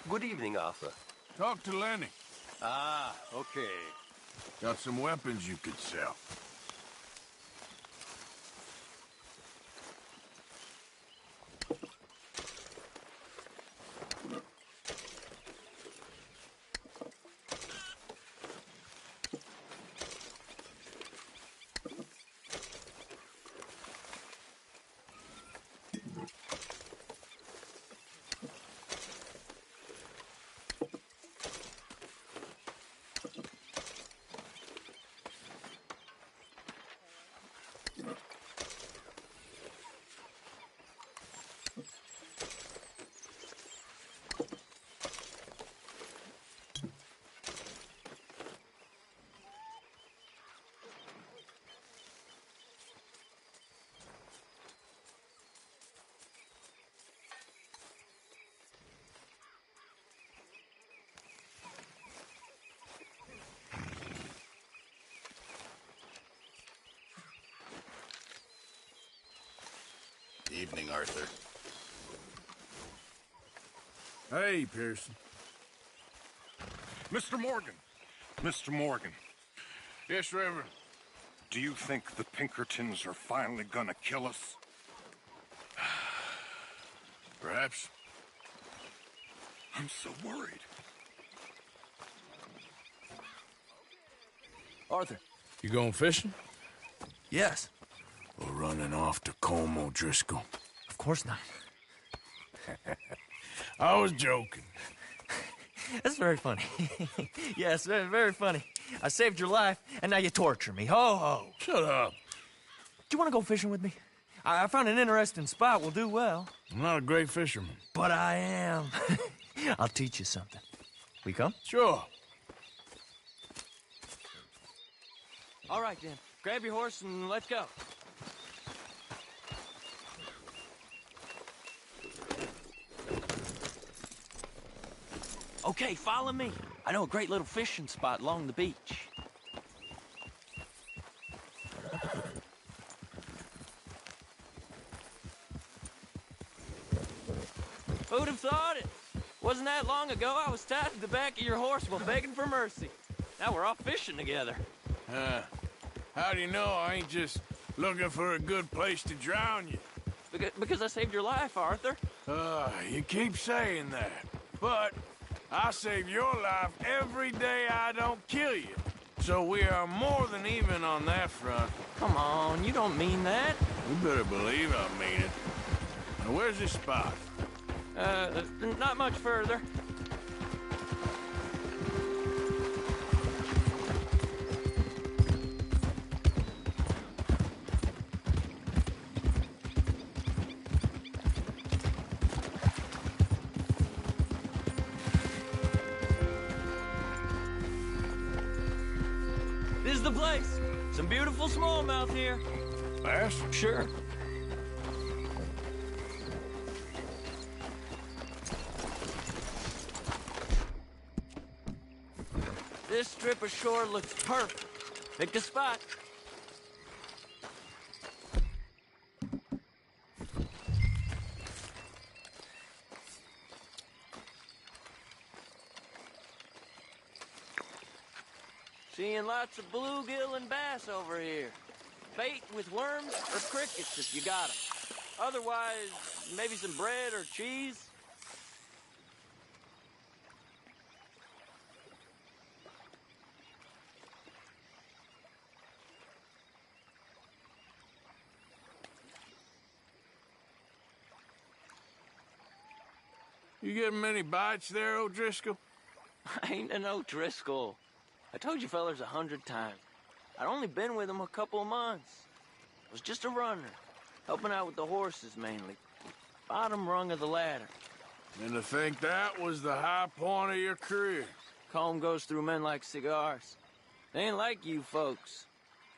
Good evening, Arthur. Talk to Lenny. Ah, okay. Got some weapons you could sell. Evening, Arthur. Hey, Pearson. Mr. Morgan. Mr. Morgan, Yes, Reverend. do you think the Pinkertons are finally gonna kill us? Perhaps. I'm so worried. Arthur. You going fishing? Yes. Or running off to Colm O'Driscoll? Of course not. I was joking. That's very funny. Yes, very, very funny. I saved your life, and now you torture me. Ho, ho. Shut up. Do you want to go fishing with me? I found an interesting spot. We'll do well. I'm not a great fisherman. But I am. I'll teach you something. We come? Sure. All right, then. Grab your horse and let's go. Okay, follow me. I know a great little fishing spot along the beach. Who'd have thought it? Wasn't that long ago I was tied to the back of your horse while begging for mercy. Now we're off fishing together. How do you know I ain't just looking for a good place to drown you? Because I saved your life, Arthur. You keep saying that. But I save your life every day I don't kill you. So we are more than even on that front. Come on, you don't mean that. You better believe I mean it. Now, where's this spot? Not much further. This is the place. Some beautiful smallmouth here. Bass? Sure. This strip of shore looks perfect. Pick a spot. Seeing lots of bluegill and bass over here. Bait with worms or crickets if you got 'em. Otherwise, maybe some bread or cheese. You getting many bites there, O'Driscoll? I ain't an O'Driscoll. I told you fellers 100 times. I'd only been with him a couple of months. I was just a runner, helping out with the horses mainly. Bottom rung of the ladder. And to think that was the high point of your career. Colm goes through men like cigars. They ain't like you folks.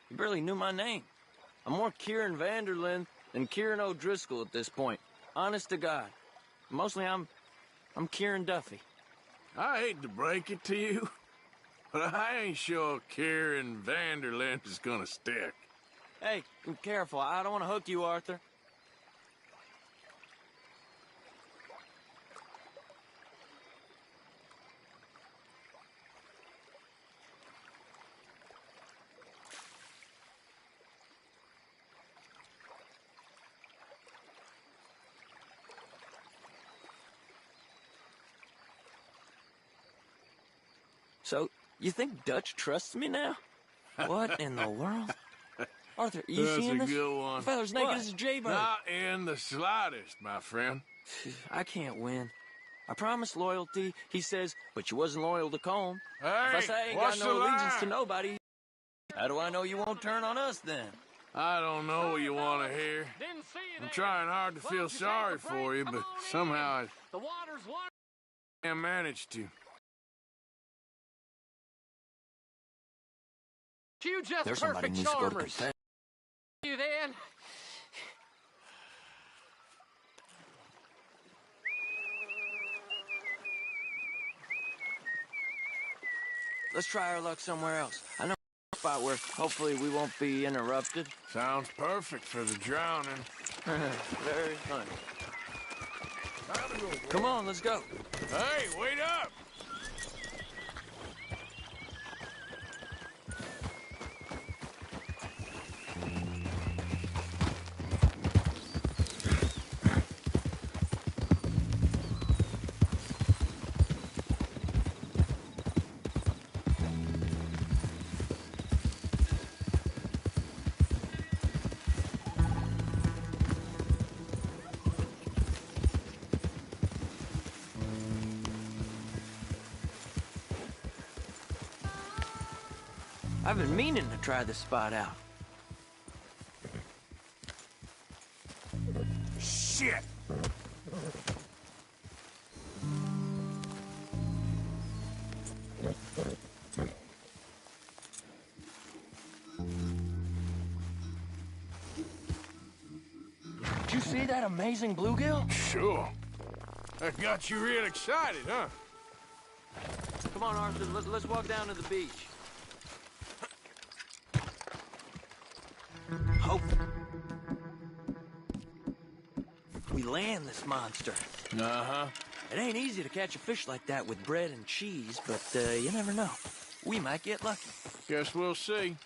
You barely knew my name. I'm more Kieran Vanderlyn than Kieran O'Driscoll at this point. Honest to God. Mostly I'm Kieran Duffy. I hate to break it to you, but I ain't sure Kieran Vanderlyn is gonna stick. Hey, be careful. I don't want to hook you, Arthur. So, you think Dutch trusts me now? What in the world? Arthur, you That's seeing a this? good one. The fella's naked as a jaybird. Not in the slightest, my friend. I can't win. I promised loyalty, he says, but you wasn't loyal to Colm. If I Hey, say I ain't what's got no the allegiance line? to nobody, how do I know you won't turn on us then? I don't know what you want to hear. I'm trying hard to feel sorry for you, but somehow The water's warm. I can't manage to. You just There's somebody perfect needs to go to charmers. confess. You then. Let's try our luck somewhere else. I know a spot where hopefully we won't be interrupted. Sounds perfect for the drowning. Very funny. Come on, let's go. Hey, wait up! I've been meaning to try this spot out. Shit! Did you see that amazing bluegill? Sure. That got you real excited, huh? Come on, Arthur, let's walk down to the beach. Hope we land this monster. Uh-huh. It ain't easy to catch a fish like that with bread and cheese, but you never know. We might get lucky. Guess we'll see.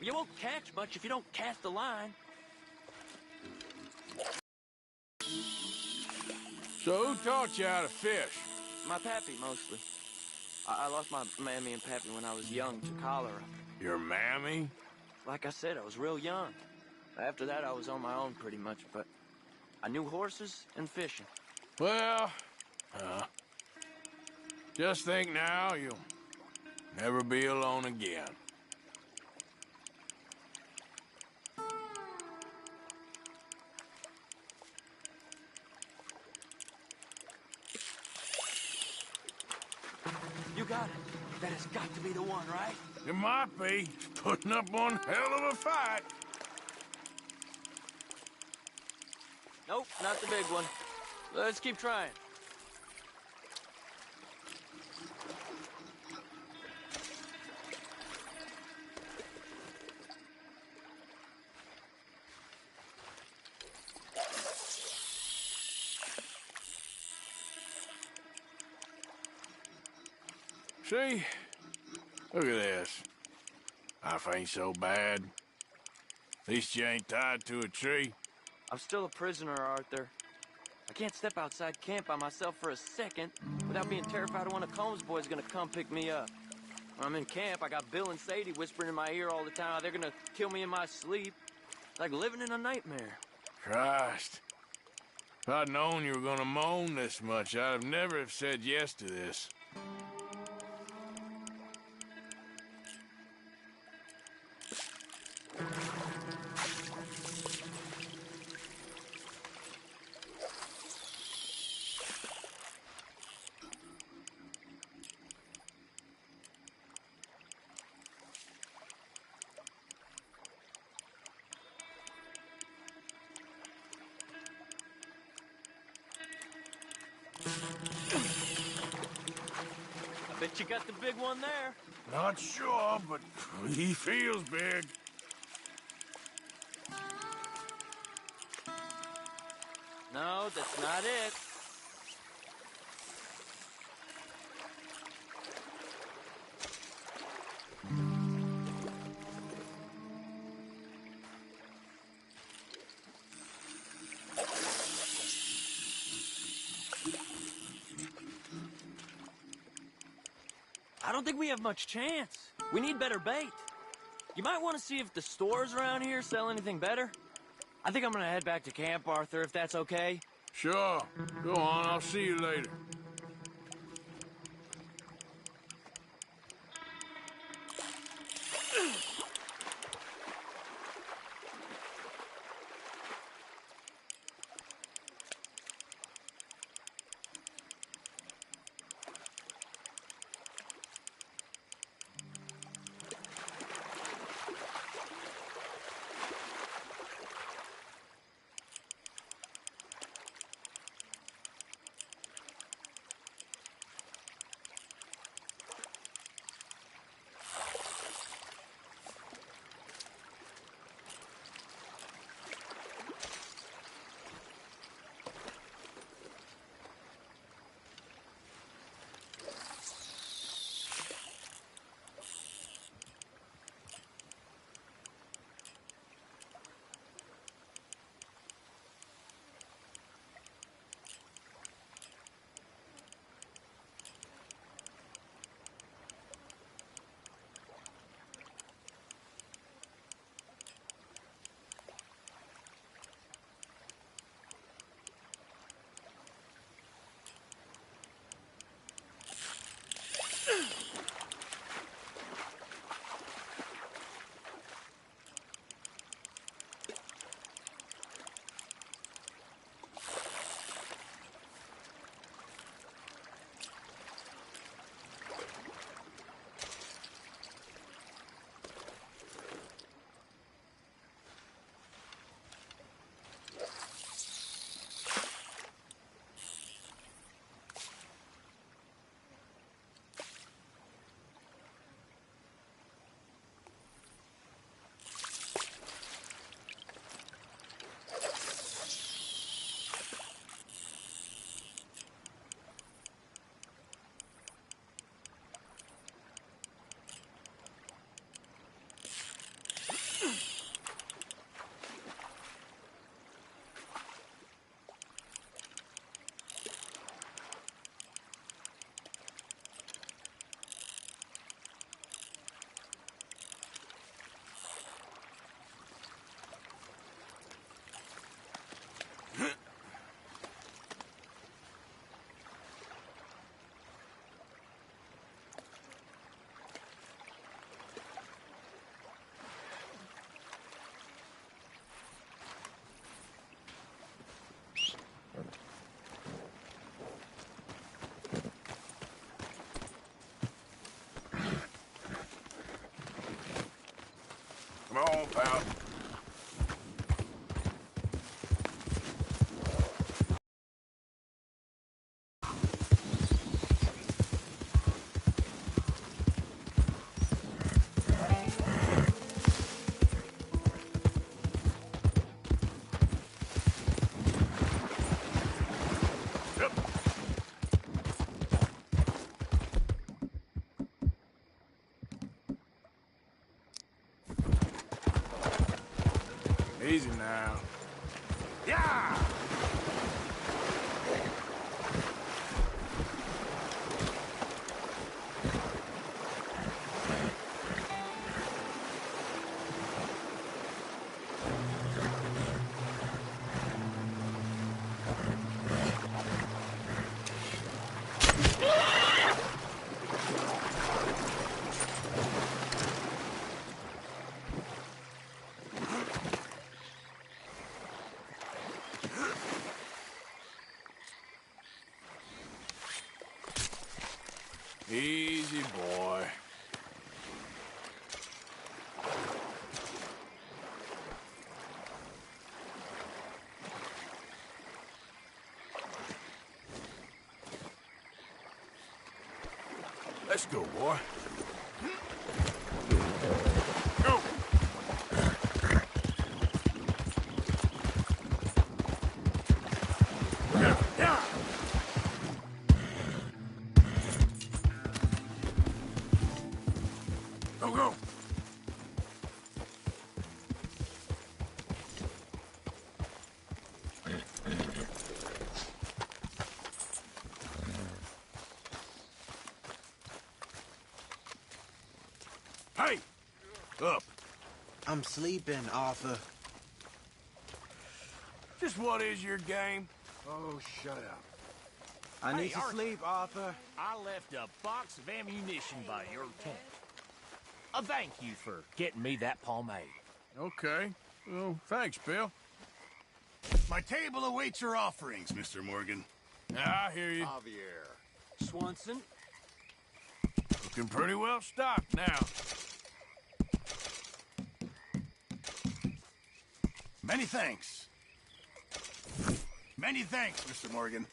You won't catch much if you don't cast a line. So who taught you how to fish? My pappy, mostly. I lost my mammy and pappy when I was young to cholera. Your mammy? Like I said, I was real young. After that, I was on my own pretty much, but I knew horses and fishing. Well, just think now you'll never be alone again. You got it. That has got to be the one, right? It might be. Putting up one hell of a fight. Nope, not the big one. Let's keep trying. See? Look at this. Life ain't so bad. At least you ain't tied to a tree. I'm still a prisoner, Arthur. I can't step outside camp by myself for a second without being terrified one of Combs' boys gonna come pick me up. When I'm in camp, I got Bill and Sadie whispering in my ear all the time how they're gonna kill me in my sleep. It's like living in a nightmare. Christ. If I'd known you were gonna moan this much, I'd have never have said yes to this. I bet you got the big one there. Not sure, but he feels big. No, that's not it. don't think we have much chance. We need better bait. You might want to see if the stores around here sell anything better. I think I'm gonna head back to camp, Arthur, if that's okay. Sure. Go on, I'll see you later. Come on, pal. Easy now. Yeah! Easy, boy. Let's go, boy. Go! Yeah, yeah! Go, go! Hey! Up. I'm sleeping, Arthur. Just what is your game? Oh, shut up. I need to Arthur. sleep, Arthur. I left a box of ammunition by your tent. A thank you for getting me that pomade. Okay. Well, thanks, Bill. My table awaits your offerings, Mr. Morgan. I hear you. Javier. Swanson. Looking pretty well stocked now. Many thanks. Many thanks, Mr. Morgan.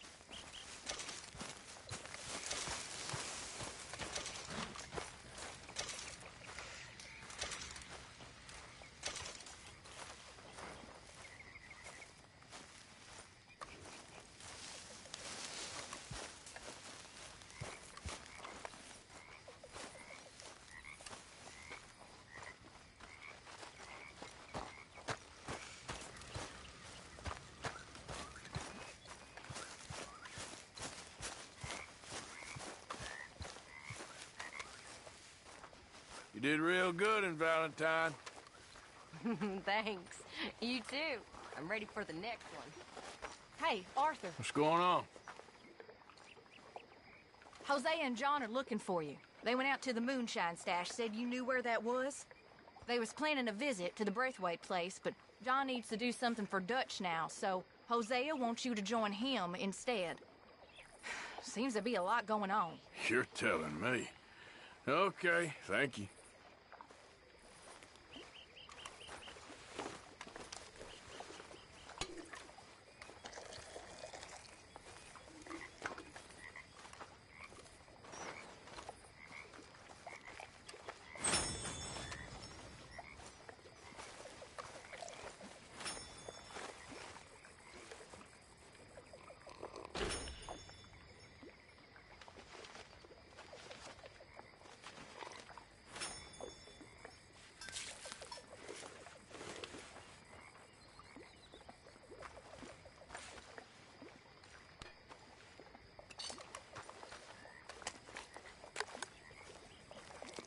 You did real good in Valentine. Thanks. You too. I'm ready for the next one. Hey, Arthur. What's going on? Jose and John are looking for you. They went out to the moonshine stash, said you knew where that was. They was planning a visit to the Braithwaite place, but John needs to do something for Dutch now, so Hosea wants you to join him instead. Seems to be a lot going on. You're telling me. Okay, thank you.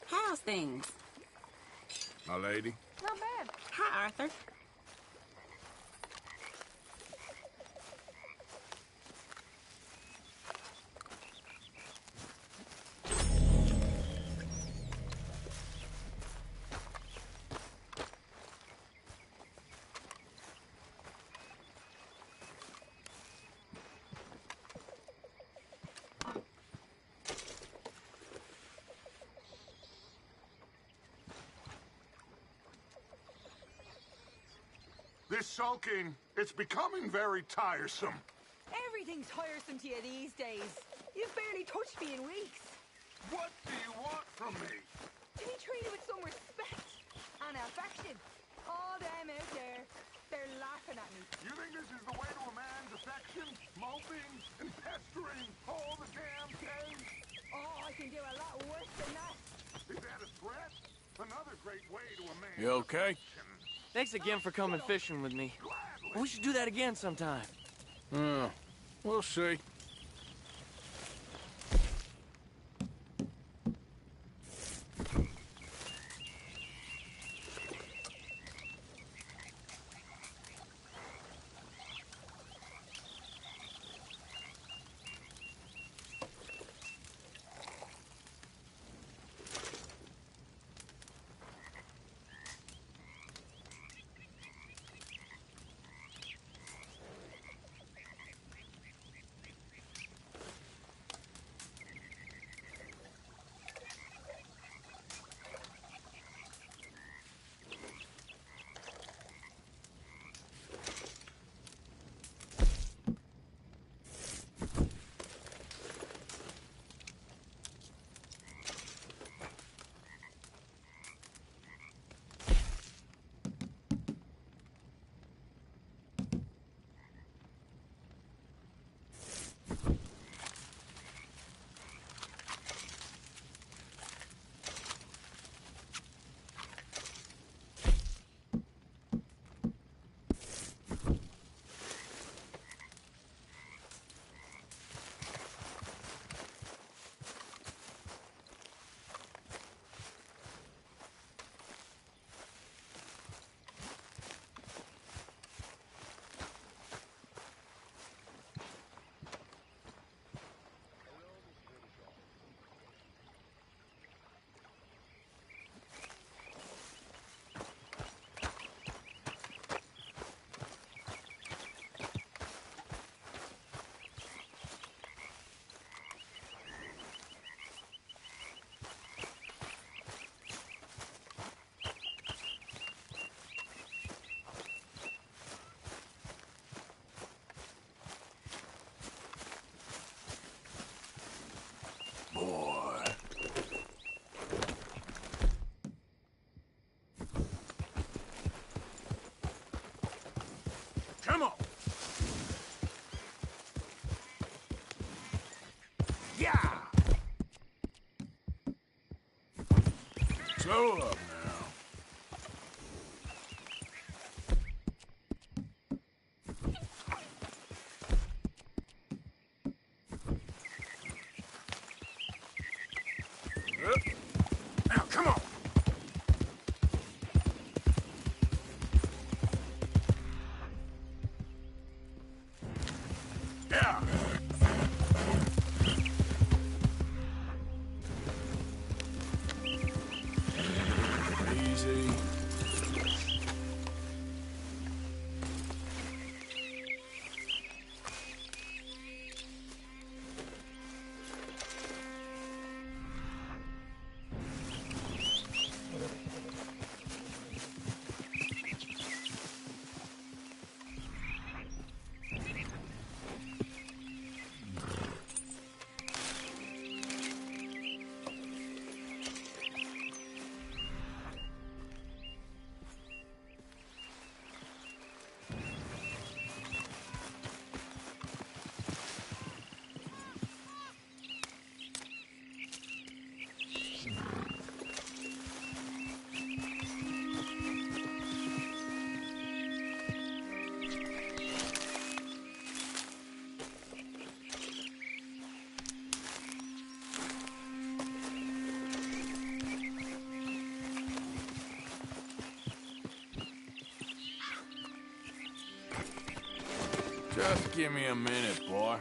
How's things? My lady. Not bad. Hi, Arthur. This sulking, it's becoming very tiresome. Everything's tiresome to you these days. You've barely touched me in weeks. What do you want from me? To be treated with some respect and affection. All them out there, they're laughing at me. You think this is the way to a man's affection? Moping and pestering all the damn day? Oh, I can do a lot worse than that. Is that a threat? Another great way to a man's You okay? affection. Thanks again for coming fishing with me. We should do that again sometime. We'll see. Slow up now. Now, come on. Yeah. Easy. Just give me a minute, boy.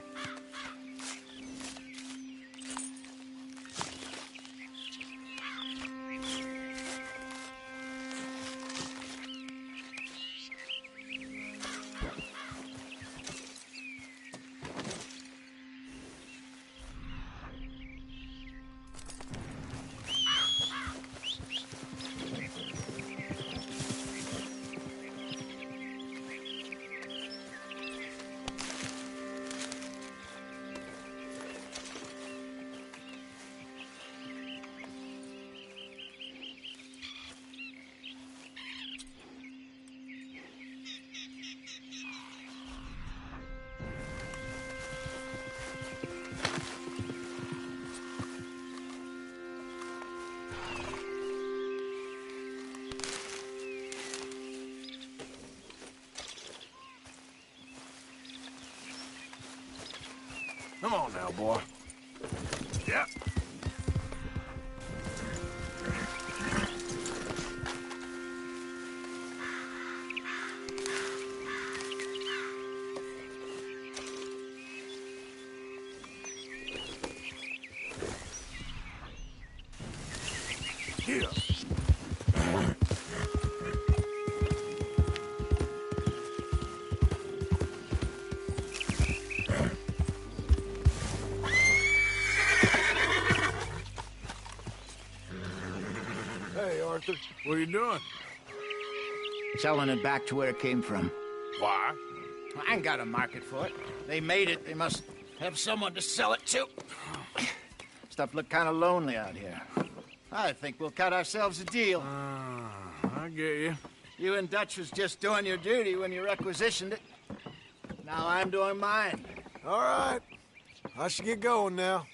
Come on now, boy. Yep. Here. Hey, Arthur. What are you doing? Selling it back to where it came from. Why? I ain't got a market for it. They made it. They must have someone to sell it to. Stuff look kind of lonely out here. I think we'll cut ourselves a deal. I get you. You and Dutch was just doing your duty when you requisitioned it. Now I'm doing mine. All right. I should get going now.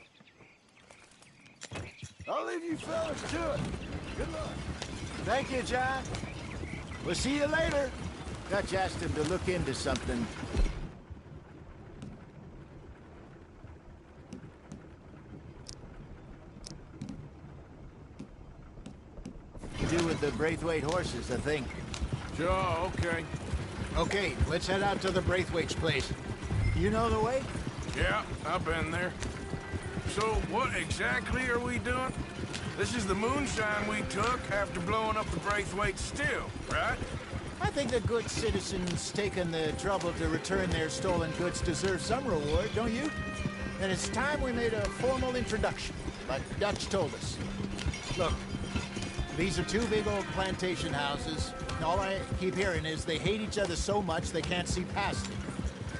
I'll leave you fellas to it. Good luck. Thank you, John. We'll see you later. Dutch asked him to look into something. To do with the Braithwaite horses, I think. Sure, okay. Okay, let's head out to the Braithwaite's place. You know the way? Yeah, I've been there. So, what exactly are we doing? This is the moonshine we took after blowing up the Braithwaite still, right? I think the good citizens taking the trouble to return their stolen goods deserve some reward, don't you? And it's time we made a formal introduction, like Dutch told us. Look, these are two big old plantation houses. All I keep hearing is they hate each other so much they can't see past it.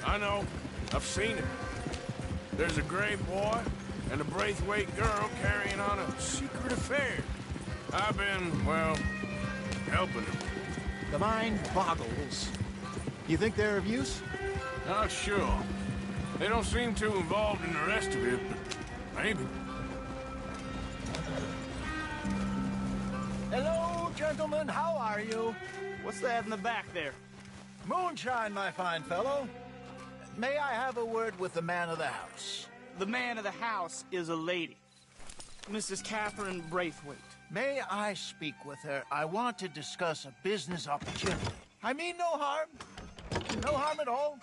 I know. I've seen it. There's a gray boy and a Braithwaite girl carrying on a secret affair. I've been, well, helping them. The mind boggles. You think they're of use? Not sure. They don't seem too involved in the rest of it, but maybe. gentlemen. How are you? What's that in the back there? Moonshine, my fine fellow. May I have a word with the man of the house? The man of the house is a lady. Mrs. Catherine Braithwaite. May I speak with her? I want to discuss a business opportunity. I mean no harm. No harm at all.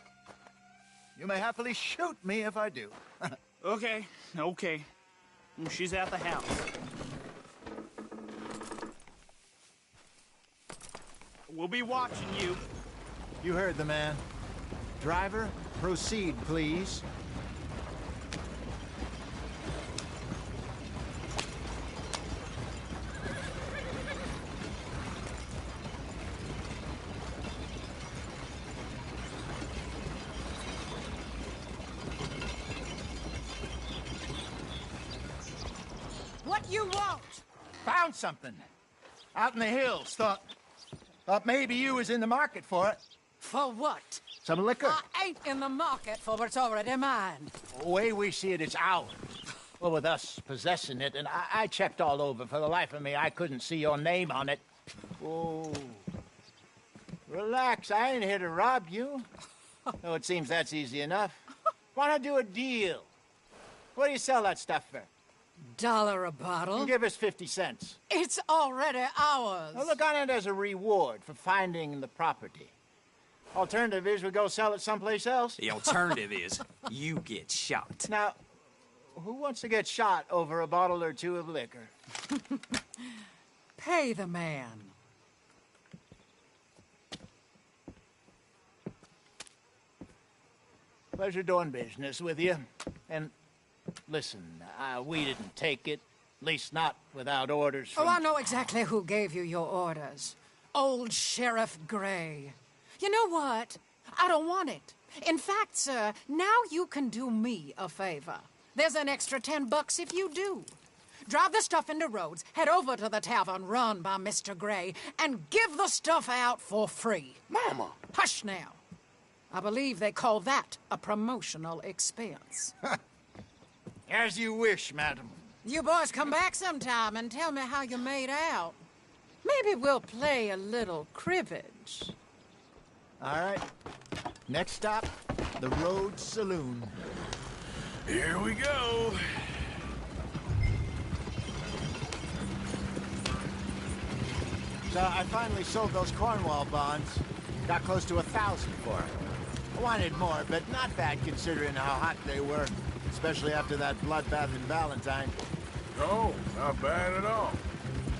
You may happily shoot me if I do. Okay. She's at the house. We'll be watching you. You heard the man. Driver, proceed, please. What you want? Found something. Out in the hills. Thought maybe you was in the market for it. For what? Some liquor. I ain't in the market for what's already mine. The way we see it, it's ours. Well, with us possessing it, and I checked all over. For the life of me, I couldn't see your name on it. Oh. Relax, I ain't here to rob you. Oh, it seems that's easy enough. Why not do a deal? What do you sell that stuff for? $1 a bottle? You give us 50 cents. It's already ours. Now look on it as a reward for finding the property. Alternative is we go sell it someplace else. The alternative is you get shot. Now, who wants to get shot over a bottle or two of liquor? Pay the man. Pleasure doing business with you. And listen, we didn't take it. At least not without orders from... Oh, I know exactly who gave you your orders. Old Sheriff Gray. You know what? I don't want it. In fact, sir, now you can do me a favor. There's an extra $10 if you do. Drive the stuff into Rhodes, head over to the tavern run by Mr. Gray, and give the stuff out for free. Mama! Hush now. I believe they call that a promotional expense. As you wish, madam. You boys come back sometime and tell me how you made out. Maybe we'll play a little cribbage. All right. Next stop, the Rhodes Saloon. Here we go. So I finally sold those Cornwall bonds. Got close to 1,000 for it. I wanted more, but not bad considering how hot they were, especially after that bloodbath in Valentine. Oh, not bad at all.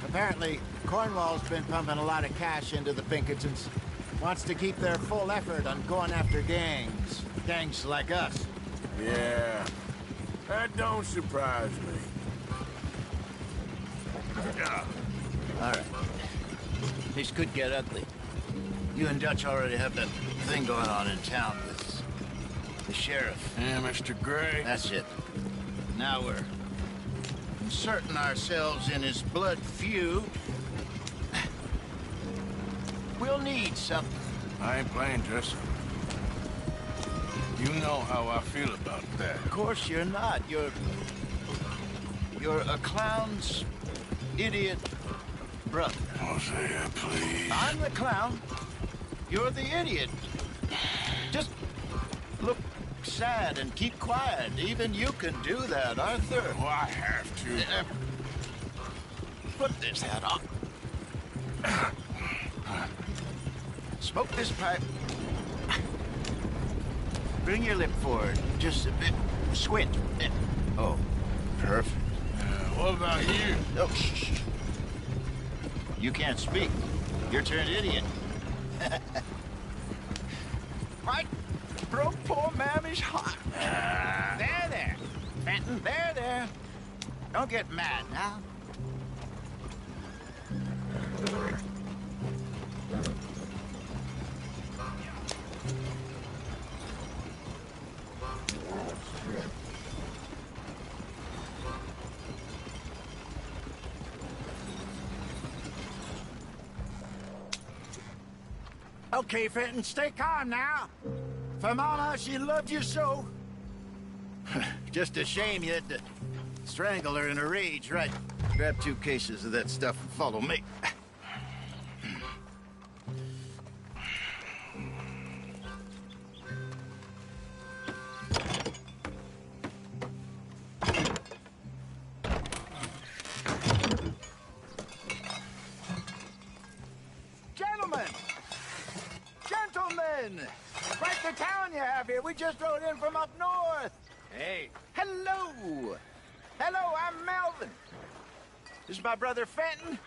Apparently, Cornwall's been pumping a lot of cash into the Pinkertons. Wants to keep their full effort on going after gangs. Gangs like us. Yeah, that don't surprise me. All right. This could get ugly. You and Dutch already have that thing going on in town with the sheriff. Yeah, Mr. Gray. That's it. Now we're inserting ourselves in his blood feud. We'll need something. I ain't playing Jesse. You know how I feel about that. Of course you're not. You're a clown's idiot brother. Hosea, please. I'm the clown. You're the idiot. Just look sad and keep quiet. Even you can do that, Arthur. Oh, I have to. Put this hat on. Smoke this pipe. Bring your lip forward just a bit. Squint. Oh, perfect. What about you? Oh, shh. You can't speak. You're turned idiot. Right? Broke poor Mammy's heart. There. Fenton, there. Don't get mad now. Okay, Fenton, stay calm now. For Mama, she loved you so. Just a shame you had to strangle her in a rage, right? Grab 2 cases of that stuff and follow me. the town you have here. We just rode in from up north. Hey. Hello. Hello, I'm Melvin. This is my brother Fenton.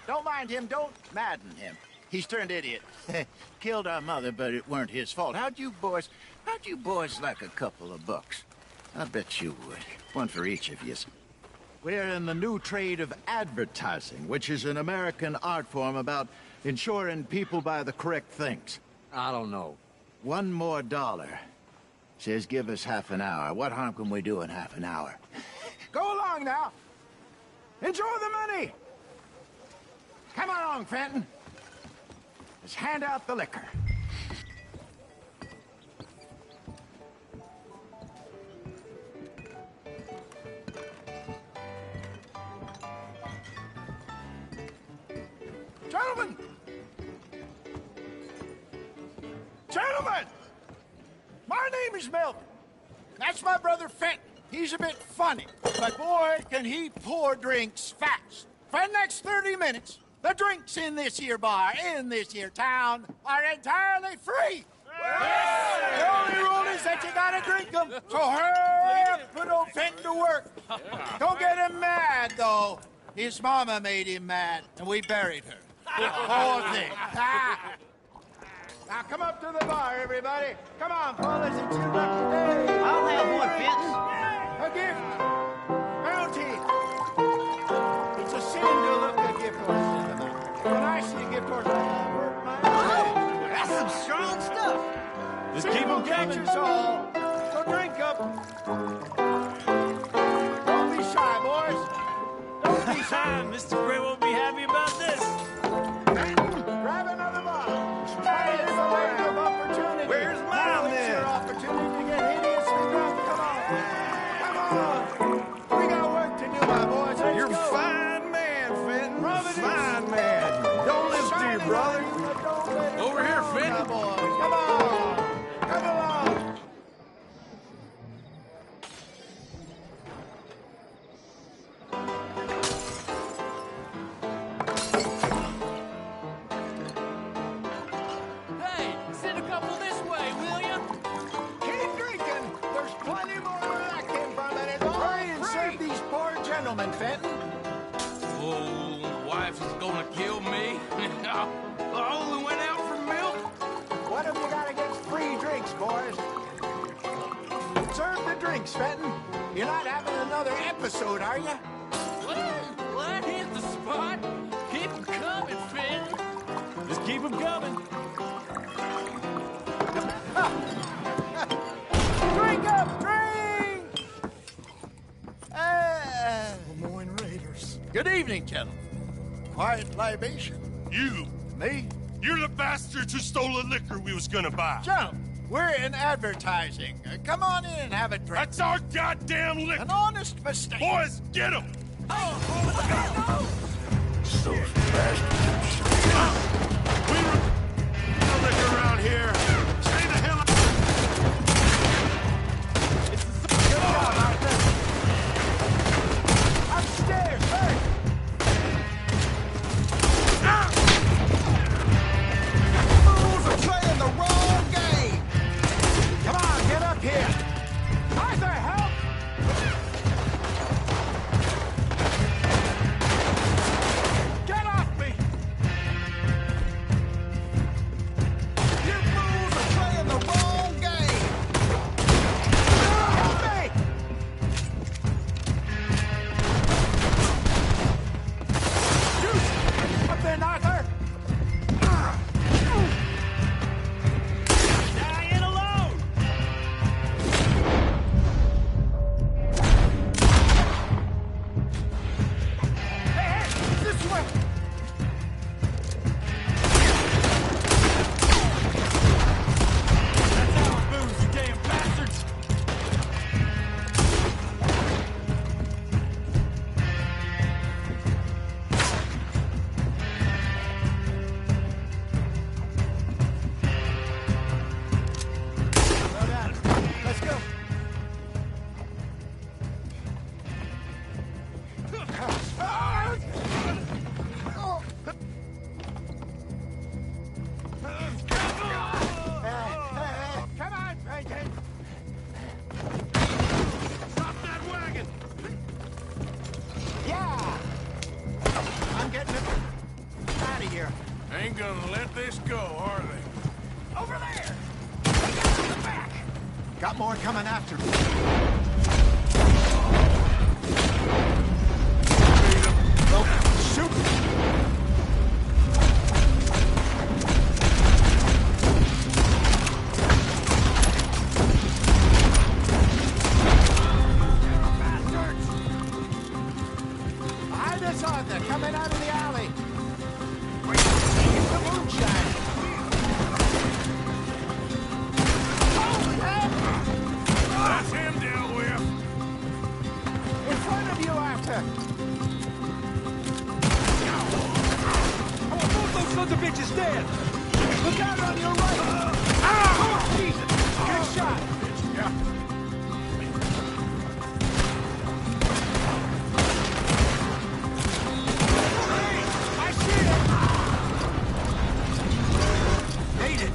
Don't mind him. Don't madden him. He's turned idiot. Killed our mother, but it weren't his fault. How'd you boys like a couple of bucks? I bet you would. One for each of you. We're in the new trade of advertising, which is an American art form about ensuring people buy the correct things. I don't know. $1 more. Says give us half an hour. What harm can we do in half an hour? Go along now. Enjoy the money. Come along, Fenton. Let's hand out the liquor. Gentlemen! Gentlemen! My name is Melvin. That's my brother Fenton. He's a bit funny, but boy, can he pour drinks fast. For the next 30 minutes, the drinks in this here bar, in this here town, are entirely free. The only rule is that you gotta drink them. So hurry up, put old Fenton to work. Don't get him mad, though. His mama made him mad, and we buried her. Poor thing. Now come up to the bar, everybody. Come on, fellas, it's your lucky day. I'll have one, Fenton. A gift. Bounty. It's a sin to look a gift horse in the mouth. When I see a gift horse, I work my way. That's some strong stuff. Just keep them coming. All. So drink up. Don't be shy, boys. Don't be shy. Mr. Gray won't be happy about this. Grab another bottle. Hey, it's a land of opportunity. Where's mine, then? It's your opportunity to get hideously drunk. Come on. Come on. We got work to do, my boys. Let's You're go. a fine man, Fenton. Rub it in. Fine man. Don't listen to your brother. Over here, Fenton. Come on. Come along. Hey, send a couple this way, will ya? Keep drinking. There's plenty more where that came from, and it's all free. And serve these poor gentlemen, Fenton. Oh, wife is gonna kill me. I only went out for milk. What have you got against free drinks, boys? Serve the drinks, Fenton. You're not having another episode, are you? What? Hit the spot. Keep 'em coming, Finn. Just keep them coming. Drink up, drink! Lemoyne Raiders. Good evening, gentlemen. Quiet libation. You! Me? You're the bastards who stole the liquor we was gonna buy. Gentlemen, we're in advertising. Come on in and have a drink. That's our goddamn liquor! An honest mistake. Boys, get him! Those bastards. We no liquor around here. Stay the hell out. Good job, Arthur. Upstairs, hurry! Fools are playing the wrong game! Come on, get up here! Arthur, help! Get Ain't gonna let this go, are they? Over there! Got more coming after me. Oh, shoot! Behind us, Arthur, coming out of the alley. It's the moonshine. That's him dealt with. In front of you, Arthur. I want both those sons of bitches dead! Look out on your right. Ah! Jesus! Good shot. Yeah. I see it. Made it!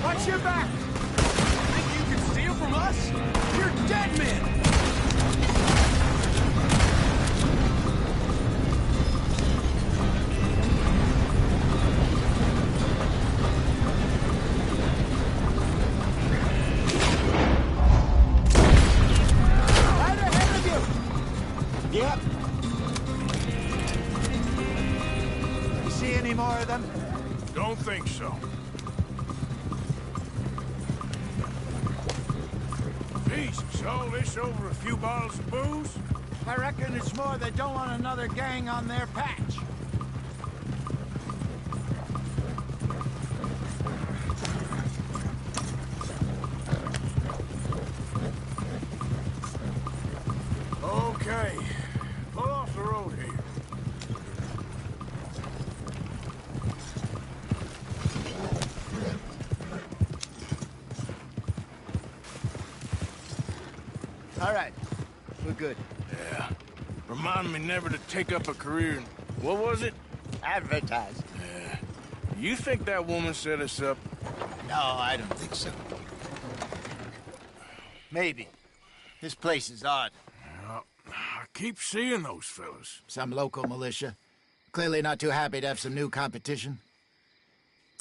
Watch your back. Think you can steal from us? You're dead men! Right ahead of you. Yep. You see any more of them? Don't think so. Jesus, all this over a few bottles of booze? I reckon it's more they don't want another gang on their patch. Okay. Pull off the road here. All right. We're good. Yeah. Remind me never to take up a career in... What was it? Advertise. Yeah. You think that woman set us up? No, I don't think so. Maybe. This place is odd. Yeah, I keep seeing those fellas. Some local militia. Clearly not too happy to have some new competition.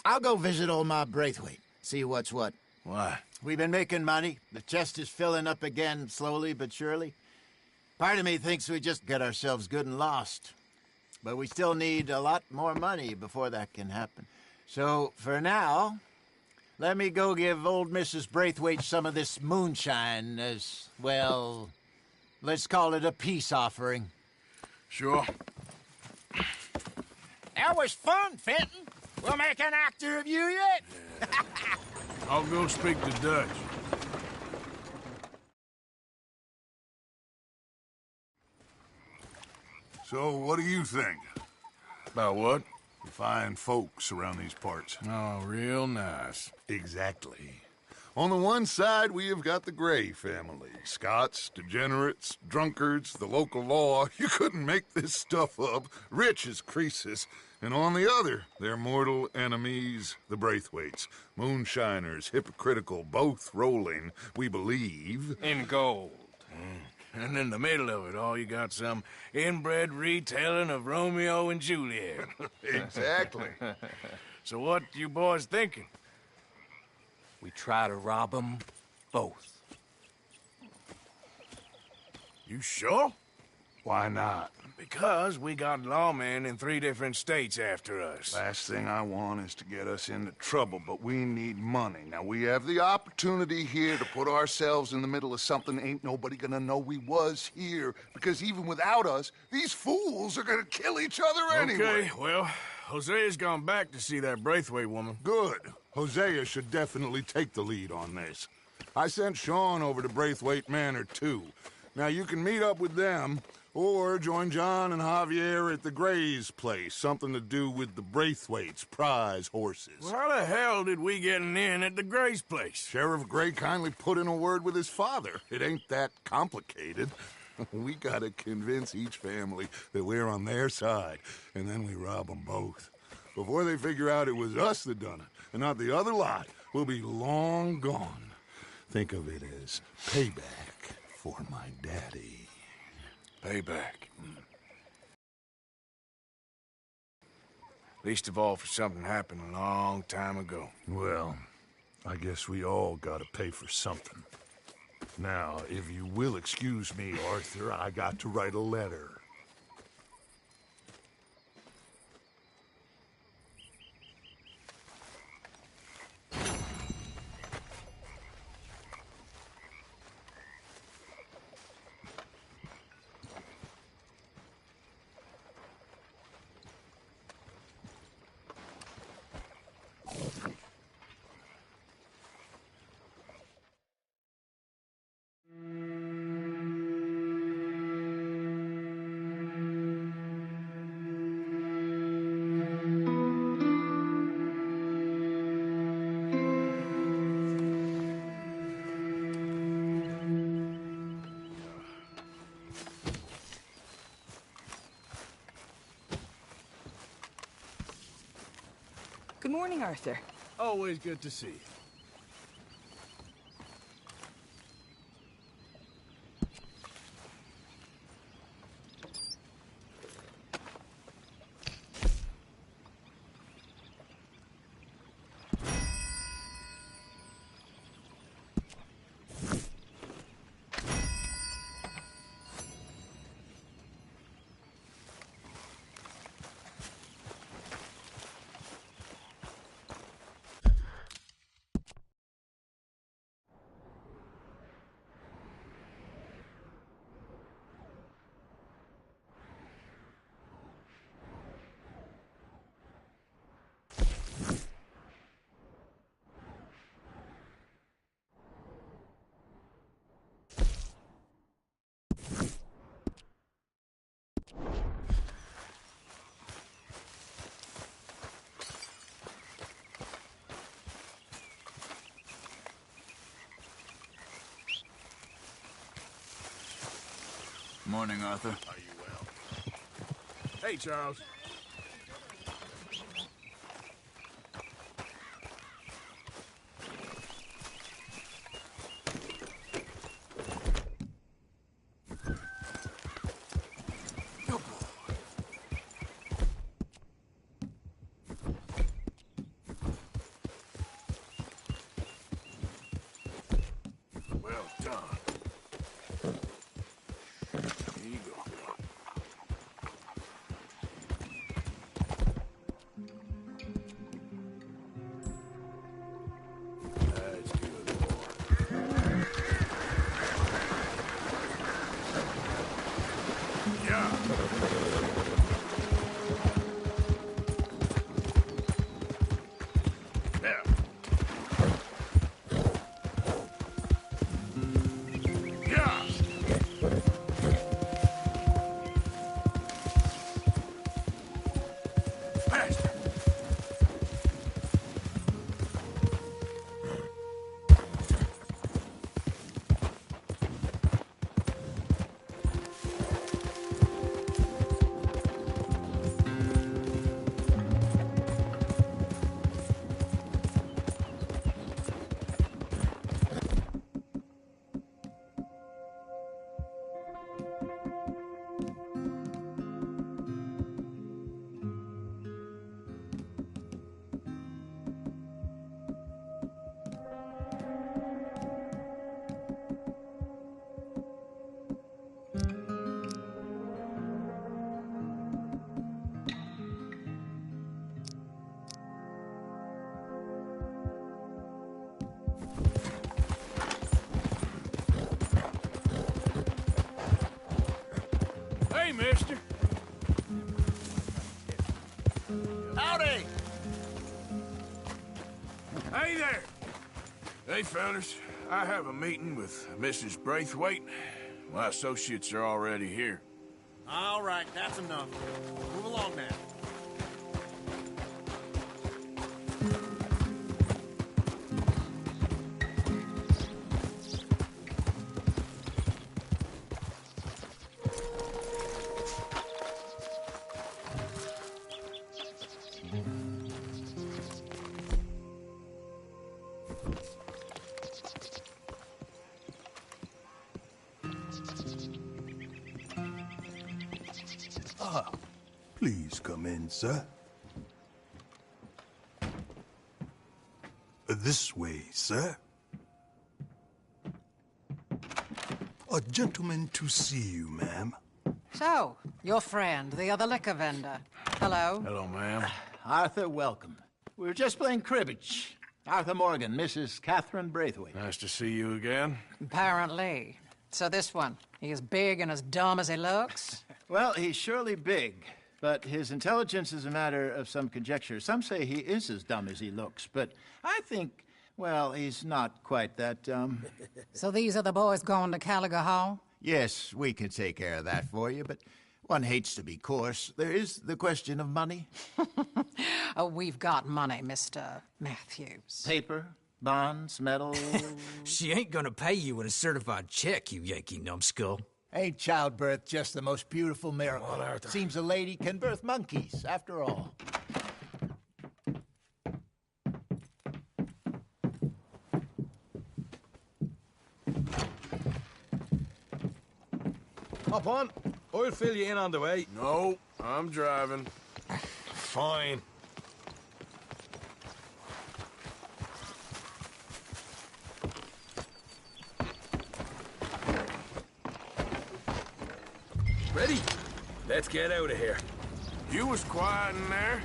I'll go visit old Ma Braithwaite. See what's what. Why? We've been making money. The chest is filling up again, slowly but surely. Part of me thinks we just get ourselves good and lost. But we still need a lot more money before that can happen. So, for now, let me go give old Mrs. Braithwaite some of this moonshine as, well, let's call it a peace offering. Sure. That was fun, Fenton. We'll make an actor of you yet. I'll go speak to Dutch. So, what do you think? About what? The fine folks around these parts. Oh, real nice. Exactly. On the one side, we have got the Gray family. Scots, degenerates, drunkards, the local law. You couldn't make this stuff up. Rich as Croesus. And on the other, their mortal enemies, the Braithwaites. Moonshiners, hypocritical, both rolling, we believe. In gold. And in the middle of it all, you got some inbred retelling of Romeo and Juliet. Exactly. So what you boys thinking? We try to rob them both. You sure? Why not? Because we got lawmen in 3 different states after us. Last thing I want is to get us into trouble, but we need money. Now, we have the opportunity here to put ourselves in the middle of something ain't nobody gonna know we was here, because even without us, these fools are gonna kill each other anyway. Okay, well, Hosea's gone back to see that Braithwaite woman. Good. Hosea should definitely take the lead on this. I sent Sean over to Braithwaite Manor, too. Now, you can meet up with them, or join John and Javier at the Gray's place. Something to do with the Braithwaite's prize horses. Well, how the hell did we get in at the Gray's place? Sheriff Gray kindly put in a word with his father. It ain't that complicated. We gotta convince each family that we're on their side, and then we rob them both. Before they figure out it was us that done it, and not the other lot, we'll be long gone. Think of it as payback for my daddy. Payback. Least of all for something happened a long time ago. Well, I guess we all gotta pay for something. Now, if you will excuse me, Arthur, I got to write a letter. Good morning, Arthur. Always good to see you. Morning, Arthur. Are you well? Hey, Charles. Well done. Here you go. That's good, boy. Yeah. Yeah. Yeah. Faster. Hey, mister. Howdy! Hey there. Hey, fellas. I have a meeting with Mrs. Braithwaite. My associates are already here. All right, that's enough. Move along now. Please come in, sir. This way, sir. A gentleman to see you, ma'am. So, your friend, the other liquor vendor. Hello. Hello, ma'am. Arthur, welcome. We were just playing cribbage. Arthur Morgan, Mrs. Catherine Braithwaite. Nice to see you again. Apparently. So this one, he is big and as dumb as he looks? Well, he's surely big, but his intelligence is a matter of some conjecture. Some say he is as dumb as he looks, but I think, well, he's not quite that dumb. So these are the boys going to Caliga Hall? Yes, we can take care of that for you, but one hates to be coarse. There is the question of money. Oh, we've got money, Mr. Matthews. Paper, bonds, metal. She ain't gonna pay you with a certified check, you Yankee numbskull. Ain't childbirth just the most beautiful miracle? Seems a lady can birth monkeys, after all. Hop on. I'll fill you in on the way. No, I'm driving. Fine. Ready? Let's get out of here. You was quiet in there.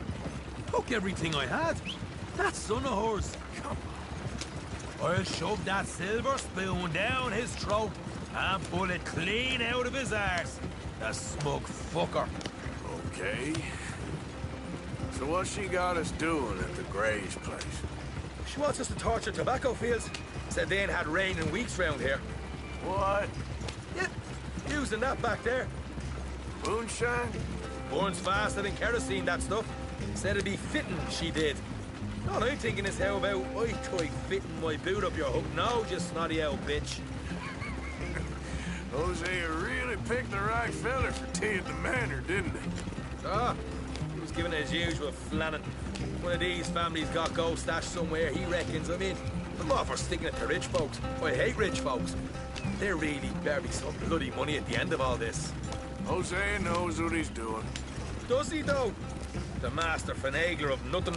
Took everything I had. That son of hers. Come on. I'll shove that silver spoon down his throat and pull it clean out of his arse. The smug fucker. Okay. So what's she got us doing at the Gray's place? She wants us to torture tobacco fields. Said they ain't had rain in weeks round here. What? Yeah, using that back there. Moonshine? Burns faster than kerosene, that stuff. Said it'd be fitting, she did. All I'm thinking is how about I try fitting my boot up your hook now, you snotty old bitch. Hosea really picked the right fella for tea at the manor, didn't he? Ah, he was giving it his usual flannin'. One of these families got gold stashed somewhere, he reckons. I mean, I'm all for sticking it to rich folks. I hate rich folks. There really better be some bloody money at the end of all this. Hosea knows what he's doing. Does he, though? The master finagler of nothing.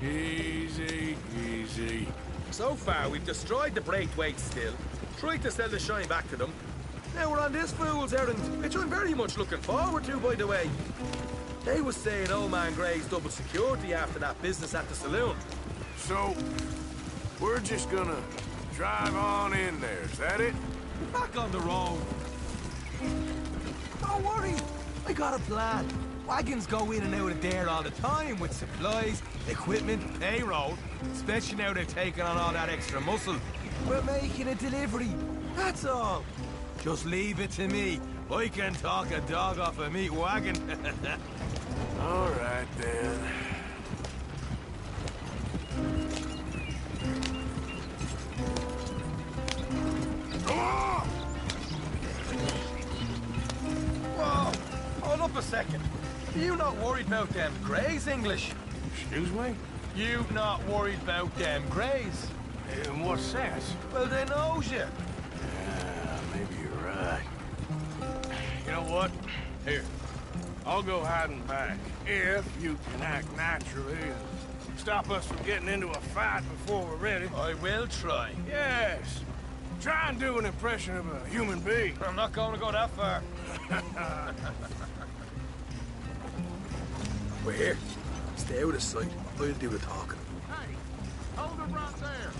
Easy, easy. So far, we've destroyed the Braithwaite still, tried to sell the shine back to them. Now we're on this fool's errand, which I'm very much looking forward to, by the way. They was saying old man Gray's double security after that business at the saloon. So, we're just gonna drive on in there, is that it? Back on the road. Don't worry, I got a plan. Wagons go in and out of there all the time with supplies, equipment, payroll. Especially now they're taking on all that extra muscle. We're making a delivery, that's all. Just leave it to me. I can talk a dog off a meat wagon. All right, then. Whoa! Hold up a second. You not worried about them Greys, English? Excuse me? You not worried about them Greys? In what sense? Well, they knows you. Yeah, maybe you're right. You know what? Here, I'll go hiding back. If you can act naturally and stop us from getting into a fight before we're ready. I will try. Yes. Try and do an impression of a human being. I'm not going to go that far. We're here. Stay out of sight. I'll do the talking. Hey, hold it right there.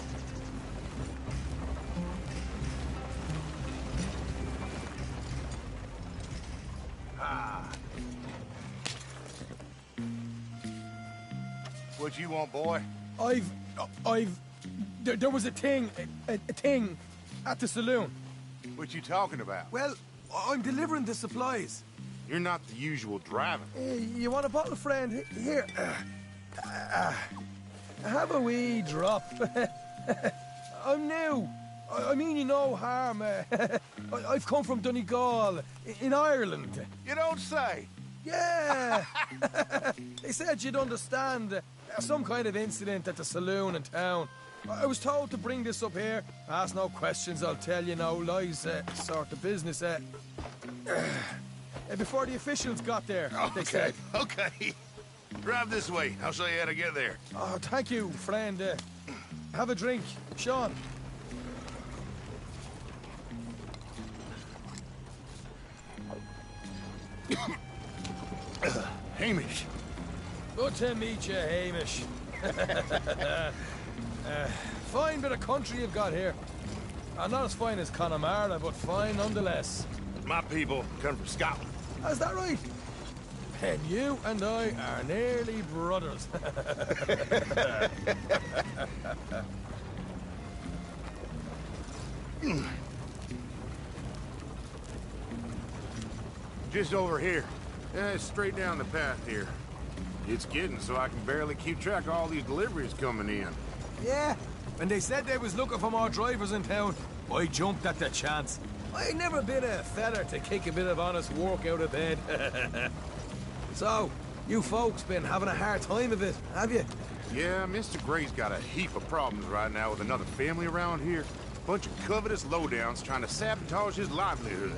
What you want, boy? There was a thing at the saloon. What you talking about? Well, I'm delivering the supplies. You're not the usual driver. You want a bottle, friend? Here. Have a wee drop. I'm new. I mean you no harm. I've come from Donegal, in Ireland. You don't say. Yeah. They said you'd understand. Some kind of incident at the saloon in town. I was told to bring this up here. Ask no questions, I'll tell you no lies, sort of business. Before the officials got there, they said. Okay. Drive this way. I'll show you how to get there. Oh, thank you, friend. Have a drink, Sean. Hamish. Good to meet you, Hamish. Fine bit of country you've got here. Not as fine as Connemara, but fine nonetheless. My people come from Scotland. Is that right? And you and I are nearly brothers. Just over here. Straight down the path here. It's getting so I can barely keep track of all these deliveries coming in. Yeah, when they said they was looking for more drivers in town, I jumped at the chance. I never been a feller to kick a bit of honest work out of bed. So, you folks been having a hard time of it, have you? Yeah, Mr. Gray's got a heap of problems right now with another family around here. Bunch of covetous lowdowns trying to sabotage his livelihood.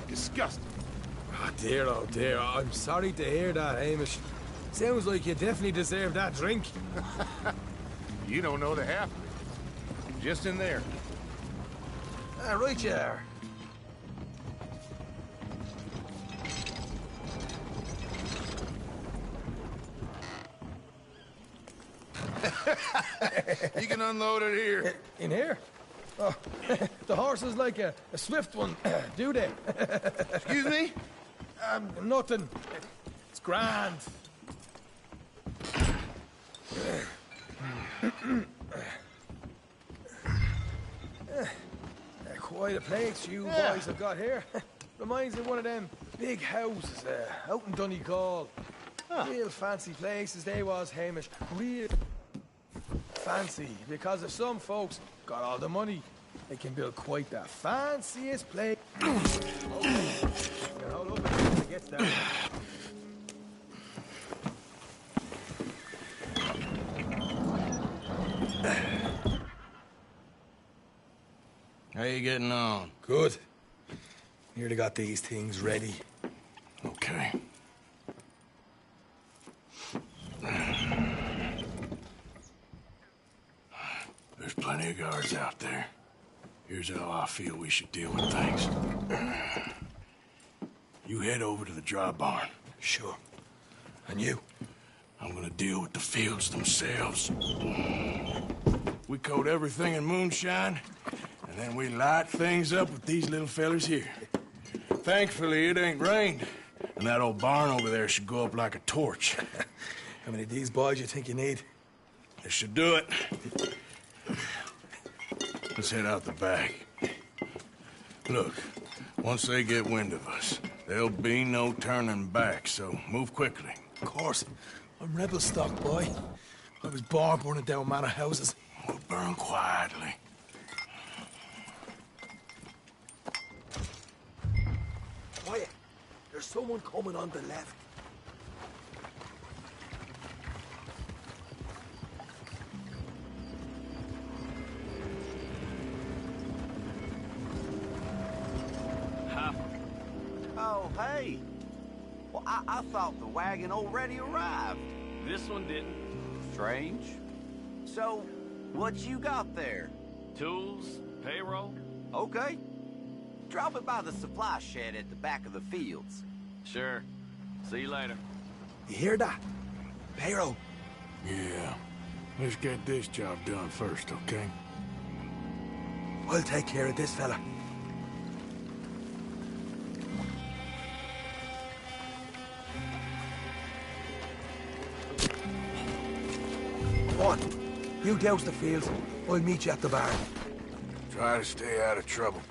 Disgusting. Oh dear, I'm sorry to hear that, Hamish. Sounds like you definitely deserve that drink. You don't know the half of it. Just in there. Right you are. You can unload it here. In here? Oh, the horse is like a swift one, do they? Excuse me? Nothing. It's grand. Quite a place you boys have got here. Reminds me of one of them big houses out in Donegal. Real fancy places they was, Hamish. Real fancy, because if some folks got all the money, they can build quite the fanciest place. Okay. Hold up until it gets there. How you getting on? Good. Nearly got these things ready. Okay. There's plenty of guards out there. Here's how I feel we should deal with things. You head over to the dry barn. Sure. And you? I'm gonna deal with the fields themselves. We coat everything in moonshine, and then we light things up with these little fellers here. Thankfully, it ain't rained, and that old barn over there should go up like a torch. How many of these boys you think you need? This should do it. Let's head out the back. Look, once they get wind of us, there'll be no turning back, so move quickly. Of course. I'm rebel stock, boy. I was born burning down manor houses. We'll burn quietly. Quiet. There's someone coming on the left. Oh, hey. Well, I thought the wagon already arrived. This one didn't. Strange. So, what you got there? Tools, payroll. Okay. Drop it by the supply shed at the back of the fields. Sure. See you later. You hear that? Payroll. Yeah. Let's get this job done first, okay? I'll take care of this fella. Come on. You douse the fields. I'll meet you at the barn. Try to stay out of trouble.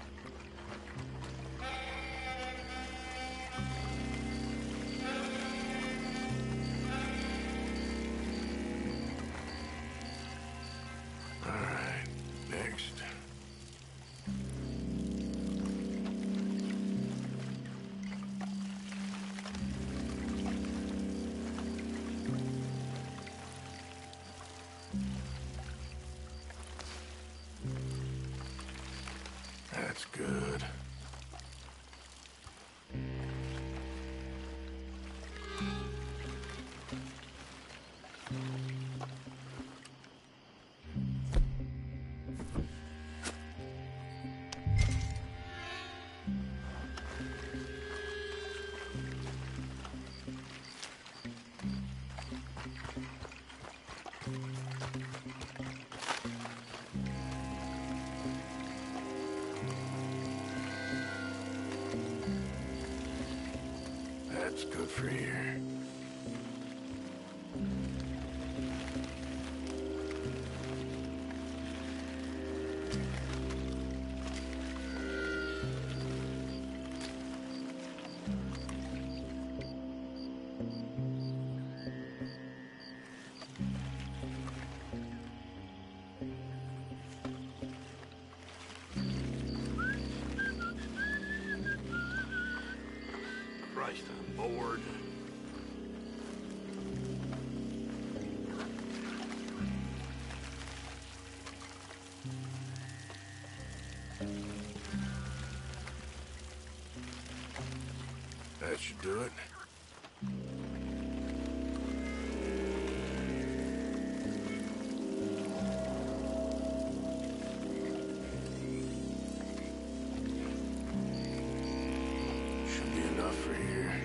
All right, next. That's good. That's good for here. Christ, I'm bored. That should do it. Should be enough for here.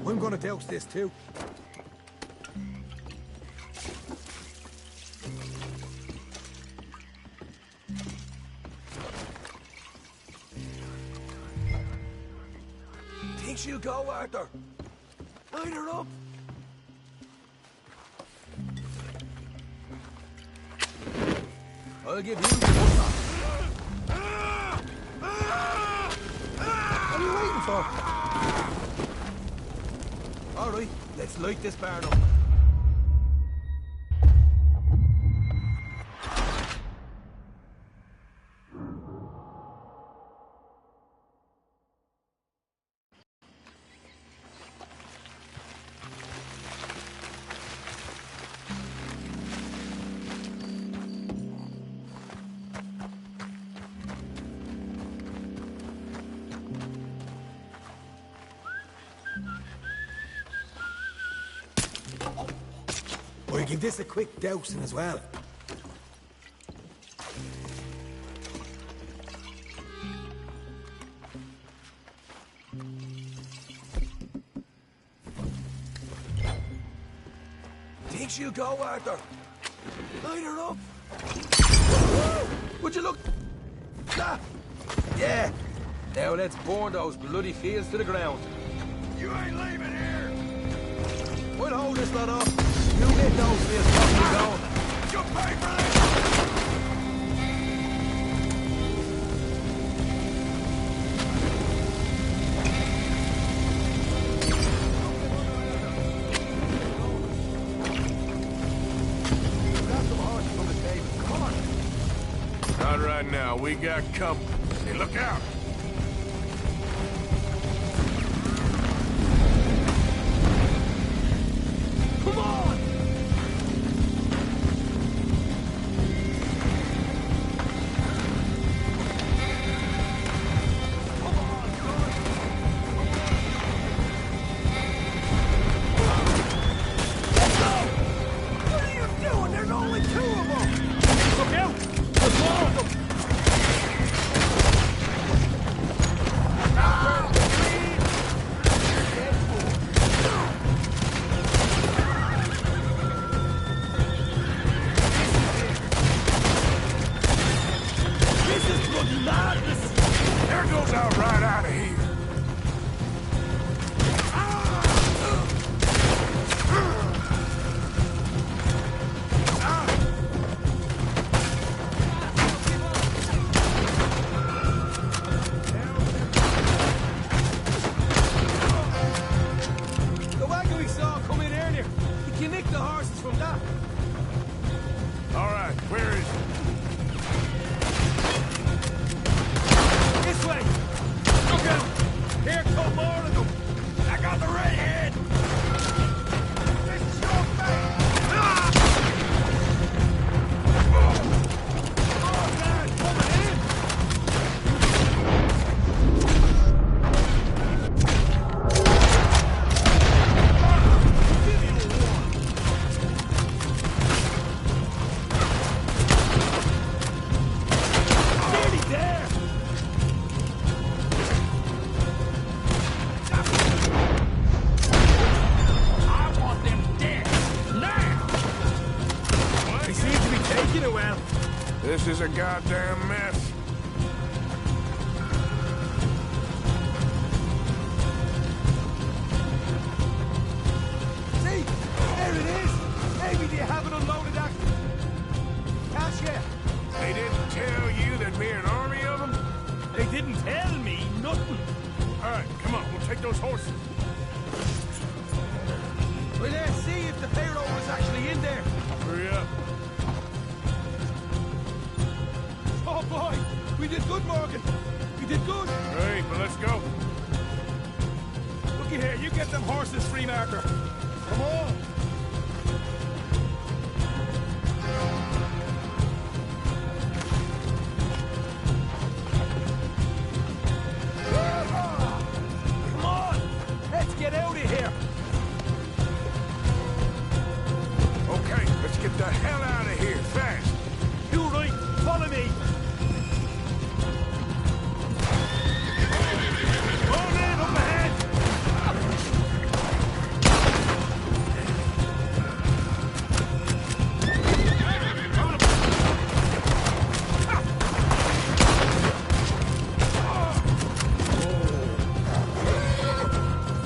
I'm gonna douse this too. Think she'll go, Arthur? Light her up. I'll give you the What are you waiting for? All right, let's light this barn up. We'll give this a quick dousing as well. Think she'll go, Arthur? Light her up. Would you look? Ah. Yeah. Now let's burn those bloody fields to the ground. You ain't leaving here! We'll hold this lot up. You get those fields properly going. You pay for this! Not right now. We got company. Hey, look out! Come on! Taking it well. This is a goddamn mess. See? There it is. Maybe they haven't unloaded that cash yet. They didn't tell you there'd be an army of them? They didn't tell me nothing. All right, come on, we'll take those horses. Well, let's see if the payroll was actually in there. Hurry up. Oh, boy. We did good, Morgan. We did good. Hey, but let's go. Looky here, you get them horses free, Marker. Come on. Come on. Let's get out of here. Okay, let's get the hell out of here, fast. You right. Follow me. Oh, man, up ahead.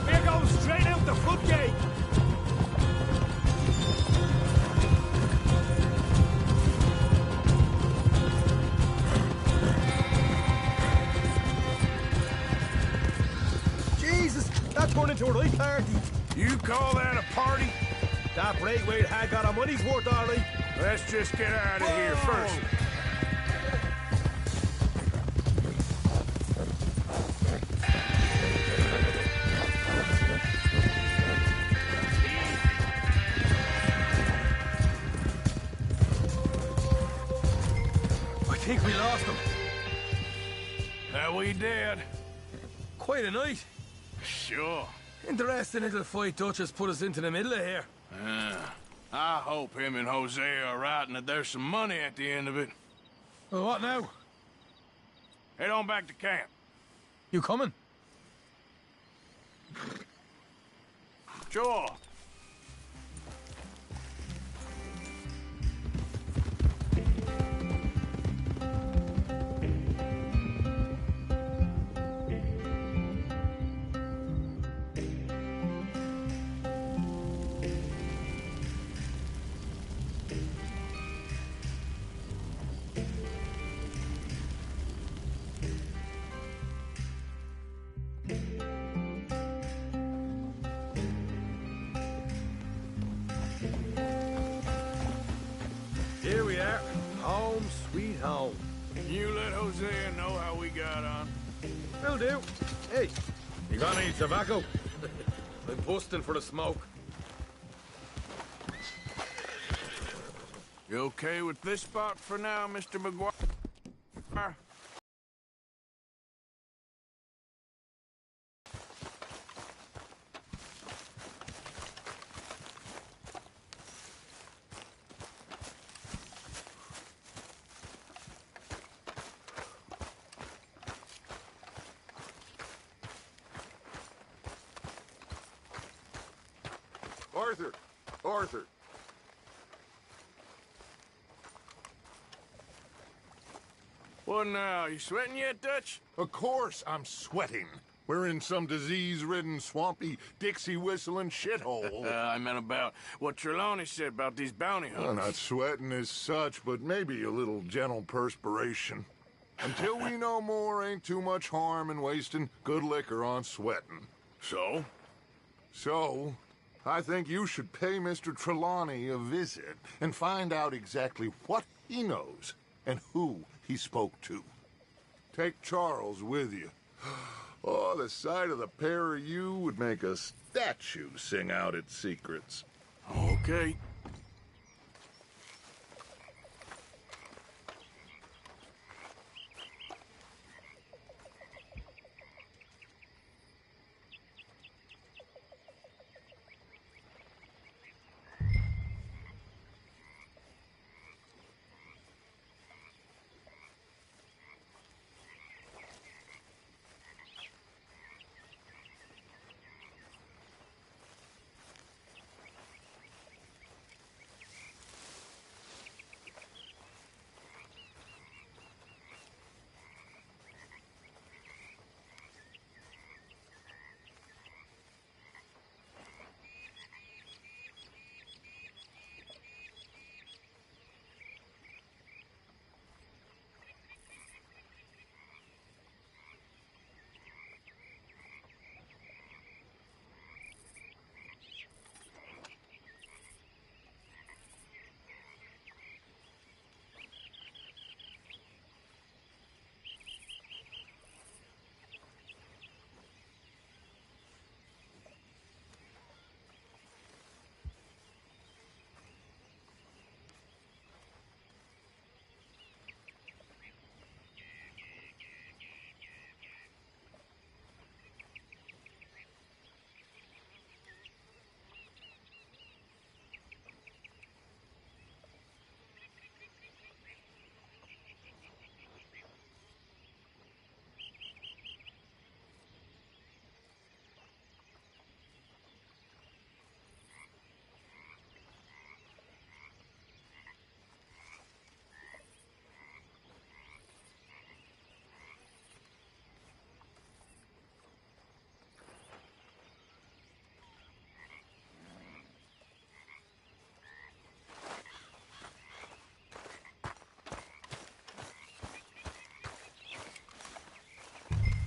We're going straight out the front gate. Jesus, that turned into a right party. You call that a party? That Braithwaite had got our money's worth, all right. Let's just get out of here first. I think we lost them. That we did. Quite a night. Sure. Interesting little fight Dutch has put us into the middle of here. I hope him and Jose are right and that there's some money at the end of it. Well, what now? Head on back to camp. You coming? Sure. Here we are. Home sweet home. You let Hosea know how we got on. Will do. Hey, you got any tobacco? I'm busting for the smoke. You okay with this spot for now, Mr. McGuire? Arthur! Arthur! What now? You sweating yet, Dutch? Of course I'm sweating. We're in some disease-ridden, swampy, Dixie-whistling shithole. I meant about what Trelawney said about these bounty hunters. Well, not sweating as such, but maybe a little gentle perspiration. Until we know more, ain't too much harm in wasting good liquor on sweating. So? So, I think you should pay Mr. Trelawney a visit and find out exactly what he knows and who he spoke to. Take Charles with you. Oh, the sight of the pair of you would make a statue sing out its secrets. Okay.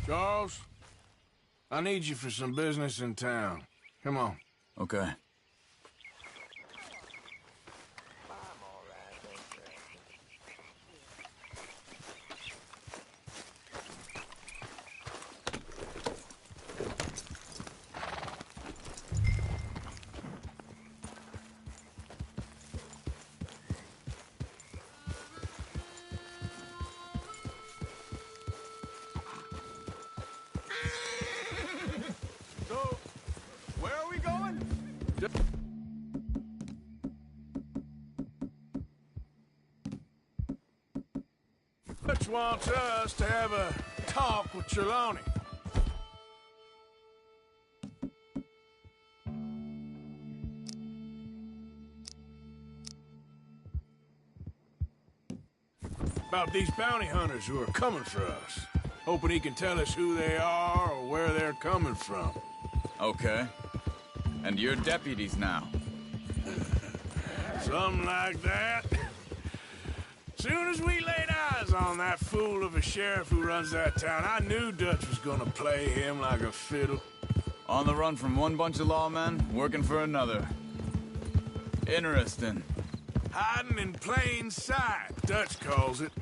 Charles, I need you for some business in town. Come on. Okay. So, where are we going? Dutch wants us to have a talk with Trelawney. About these bounty hunters who are coming for us. Hoping he can tell us who they are or where they're coming from. Okay. And you're deputies now. Something like that. Soon as we laid eyes on that fool of a sheriff who runs that town, I knew Dutch was gonna play him like a fiddle. On the run from one bunch of lawmen, working for another. Interesting. Hiding in plain sight, Dutch calls it.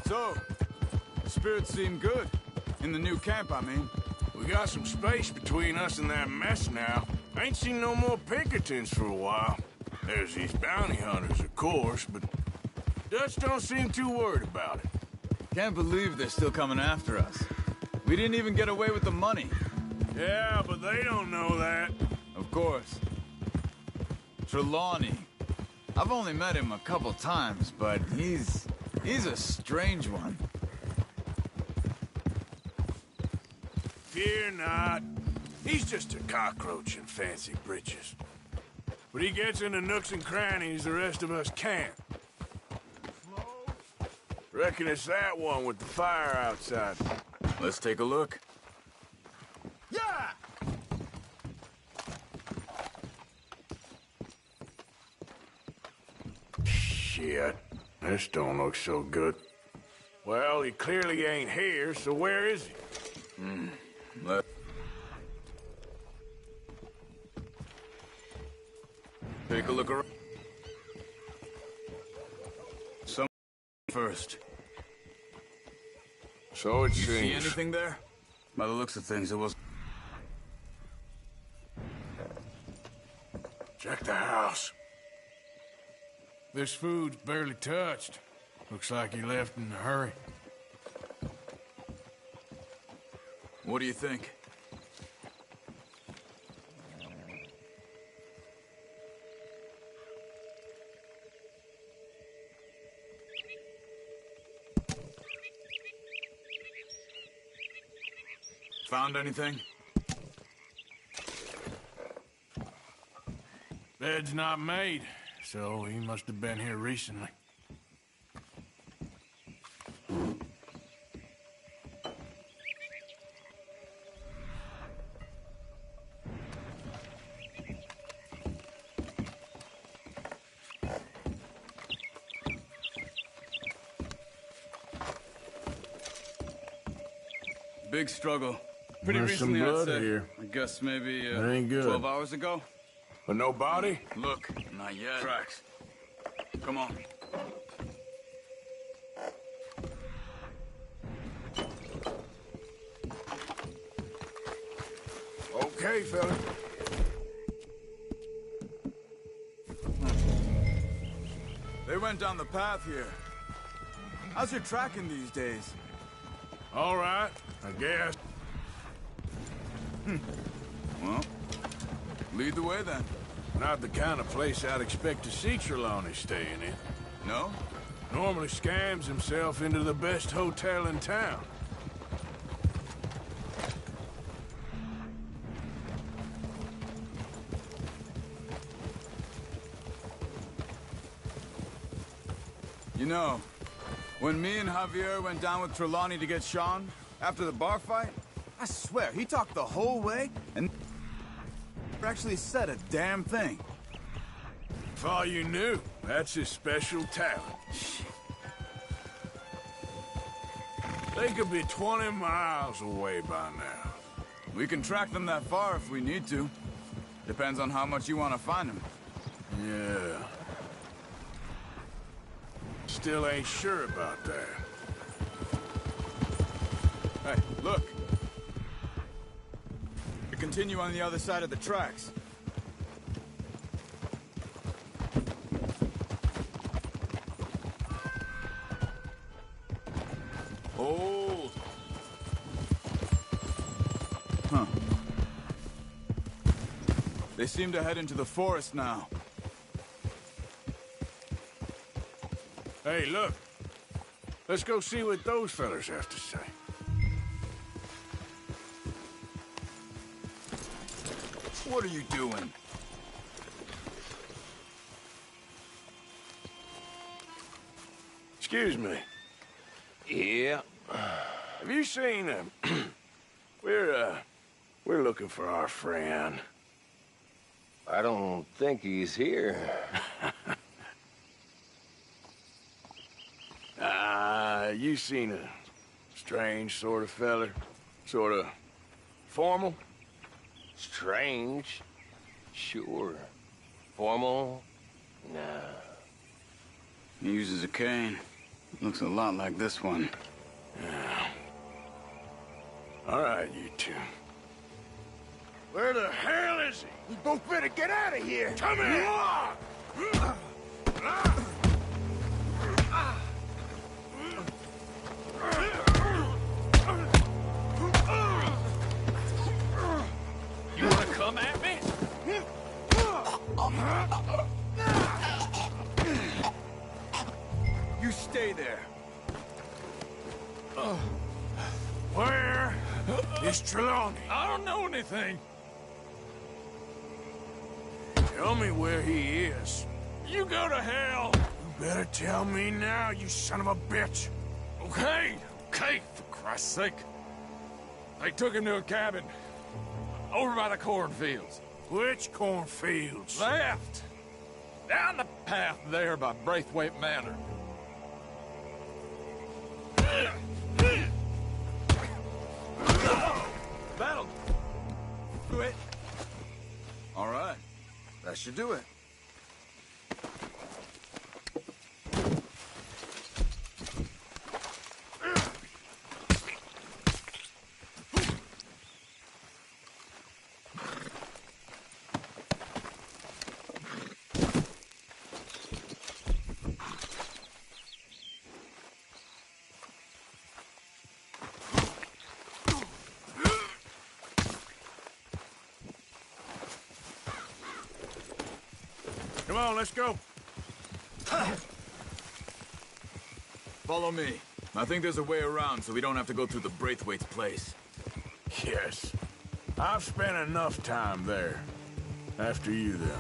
So, spirits seem good. In the new camp, I mean. We got some space between us and that mess now. I ain't seen no more Pinkertons for a while. There's these bounty hunters, of course, but Dutch don't seem too worried about it. Can't believe they're still coming after us. We didn't even get away with the money. Yeah, but they don't know that. Of course. Trelawney. I've only met him a couple times, but he's a strange one. Fear not. He's just a cockroach in fancy breeches. But he gets into nooks and crannies the rest of us can't. Reckon it's that one with the fire outside. Let's take a look. Yeah! Shit. This don't look so good. Well, he clearly ain't here, so where is he? Take a look around. Some first. So it You see seems. anything there? By the looks of things, it was... Check the house. This food's barely touched. Looks like he left in a hurry. What do you think? Found anything? Bed's not made, so he must have been here recently. Big struggle. Pretty There's some recently, blood I'd say. here. I guess maybe That ain't good. 12 hours ago. But no body? Look, not yet. Tracks. Come on. Okay, fella. They went down the path here. How's your tracking these days? All right, I guess. Well, lead the way then. Not the kind of place I'd expect to see Trelawney staying in. No? Normally scams himself into the best hotel in town. You know, when me and Javier went down with Trelawney to get Sean, after the bar fight, I swear, he talked the whole way and actually said a damn thing. If all you knew, that's his special talent. They could be 20 miles away by now. We can track them that far if we need to. Depends on how much you want to find them. Yeah. Still ain't sure about that. Hey, look. We continue on the other side of the tracks. Hold. Huh. They seem to head into the forest now. Hey, look. Let's go see what those fellas have to say. What are you doing? Excuse me. Yeah. Have you seen him? We're looking for our friend. I don't think he's here. You seen a strange sort of feller? Sort of formal? Strange? Sure. Formal? Nah. He uses a cane. Looks a lot like this one. Yeah. All right, you two. Where the hell is he? We both better get out of here! Come here! You wanna come at me? You stay there. Where is Trelawney? I don't know anything. Tell me where he is. You go to hell. You better tell me now, you son of a bitch. Okay, for Christ's sake. They took him to a cabin over by the cornfields. Which cornfields? Left. Down the path there by Braithwaite Manor. That'll do it. All right. That should do it. Come on, let's go. Follow me. I think there's a way around so we don't have to go through the Braithwaite's place. Yes. I've spent enough time there. After you, then.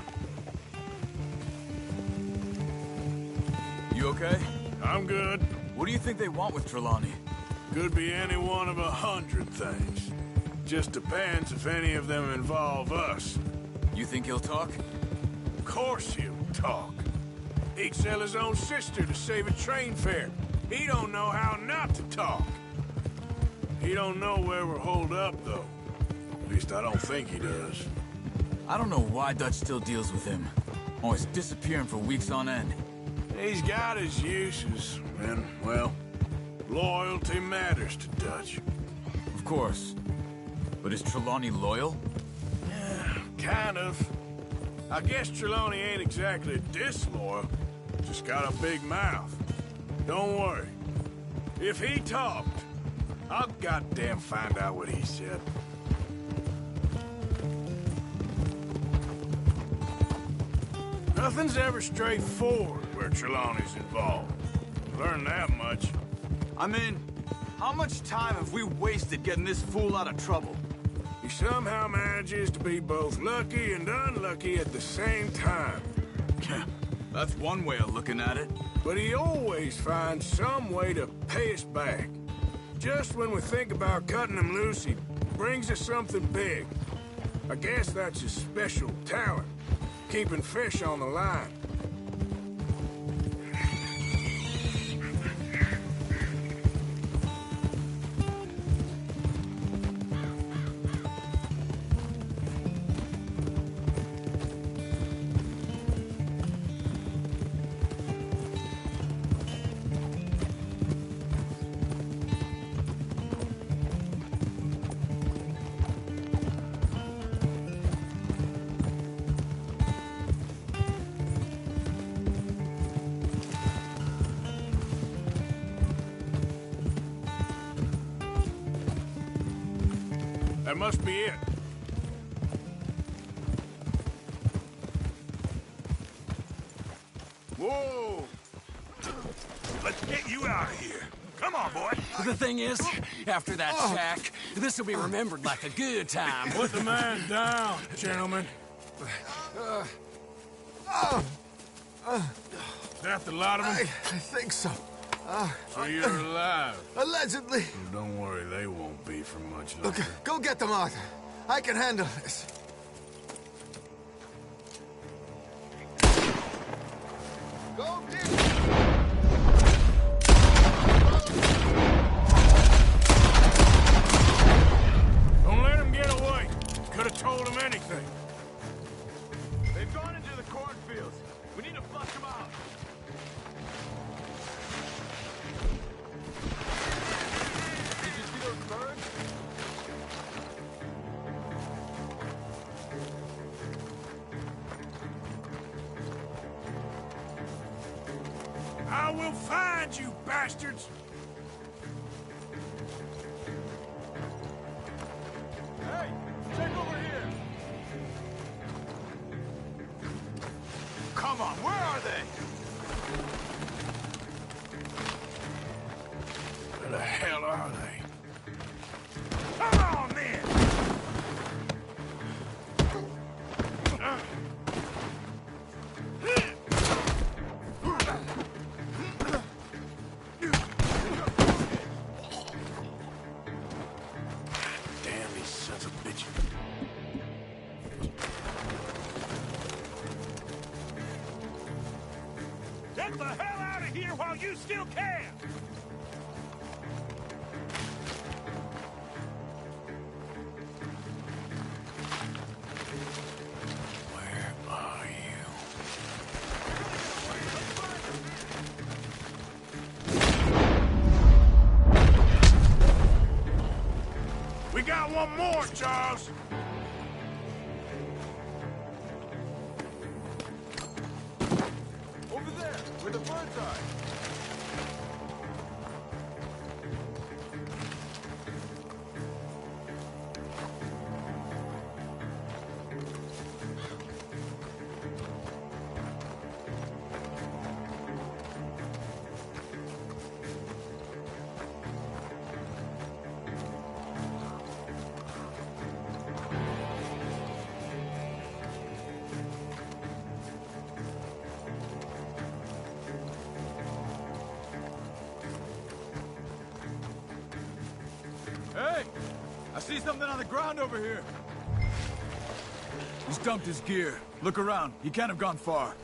You okay? I'm good. What do you think they want with Trelawney? Could be any one of 100 things. Just depends if any of them involve us. You think he'll talk? Of course he'll talk. He'd sell his own sister to save a train fare. He don't know how not to talk. He don't know where we're holed up, though. At least I don't think he does. I don't know why Dutch still deals with him. Always disappearing for weeks on end. He's got his uses, and, well, loyalty matters to Dutch. Of course. But is Trelawney loyal? Yeah, kind of. I guess Trelawney ain't exactly disloyal. Just got a big mouth. Don't worry. If he talked, I'll goddamn find out what he said. Nothing's ever straightforward where Trelawney's involved. Learn that much. I mean, how much time have we wasted getting this fool out of trouble? He somehow manages to be both lucky and unlucky at the same time. That's one way of looking at it. But he always finds some way to pay us back. Just when we think about cutting him loose, he brings us something big. I guess that's his special talent, keeping fish on the line. That must be it. Whoa! Let's get you out of here. Come on, boy. The thing is, after that shack, this will be remembered like a good time. Put the man down, gentlemen. Is that the lot of them? I think so. So you're alive? Allegedly. Well, don't worry, they won't be for much longer. Look, go get them, Arthur. I can handle this. Go get Don't let them get away. Could have told them anything. They've gone into the cornfields. We need to flush them out. Did you see those birds? I will find you, bastards! Hey, check over here. Come on, where are they? Where the hell are they? Come on, then! Damn these sons of bitches. Get the hell out of here while you still can! Where are you? We got one more, Charles! Over there, where the birds are. Hey! I see something on the ground over here. He's dumped his gear. Look around. He can't have gone far.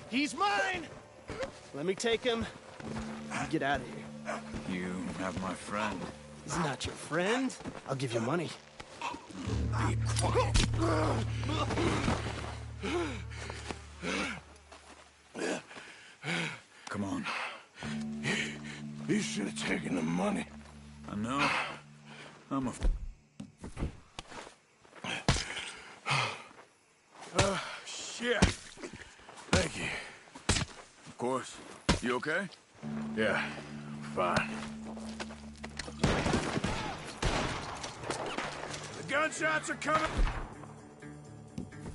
He's mine! Let me take him. You get out of here. You have my friend. He's not your friend. I'll give you money. Be quiet. Come on. You should have taken the money. I know. I'm a... Shit. Thank you. Of course. You okay? Yeah, fine. The gunshots are coming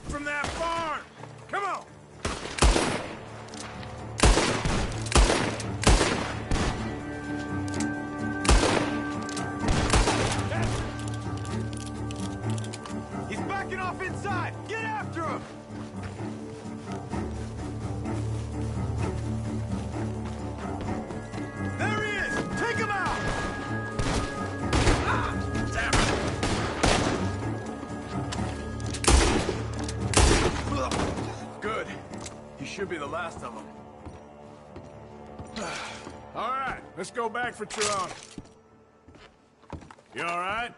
from that barn. Come on. He's backing off inside! Get after him! There he is! Take him out! Ah, damn it! Good. He should be the last of them. All right, let's go back for Trelawney. You all right?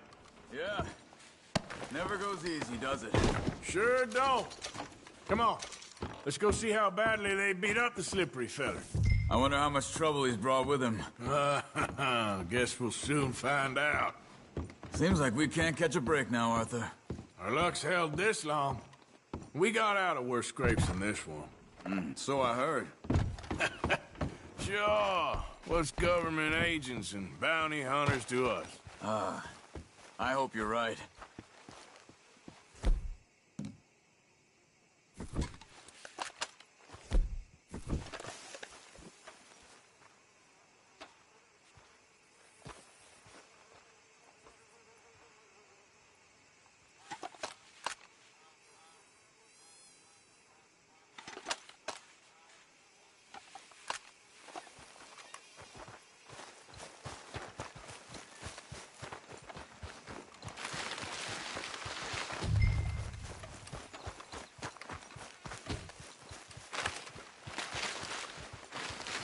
Yeah. Never goes easy, does it? Sure don't. Come on. Let's go see how badly they beat up the slippery feller. I wonder how much trouble he's brought with him. Guess we'll soon find out. Seems like we can't catch a break now, Arthur. Our luck's held this long. We got out of worse scrapes than this one. So I heard. Sure. What's government agents and bounty hunters to us? I hope you're right.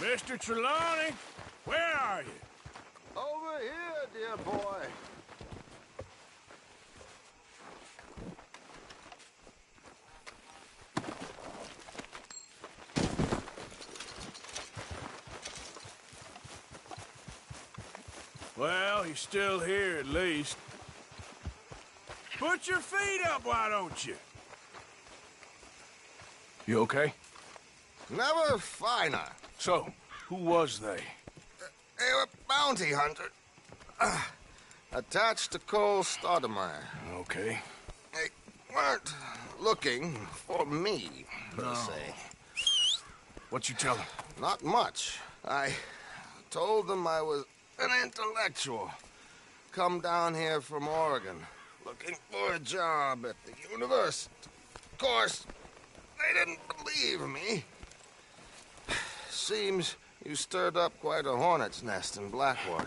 Mr. Trelawney, where are you? Over here, dear boy. Well, he's still here at least. Put your feet up, why don't you? You okay? Never finer. So, who was they? They were bounty hunters. Attached to Cole Stoudemire. Okay. They weren't looking for me, per se. What you tell them? Not much. I told them I was an intellectual. Come down here from Oregon, looking for a job at the university. Of course, they didn't believe me. Seems you stirred up quite a hornet's nest in Blackwater.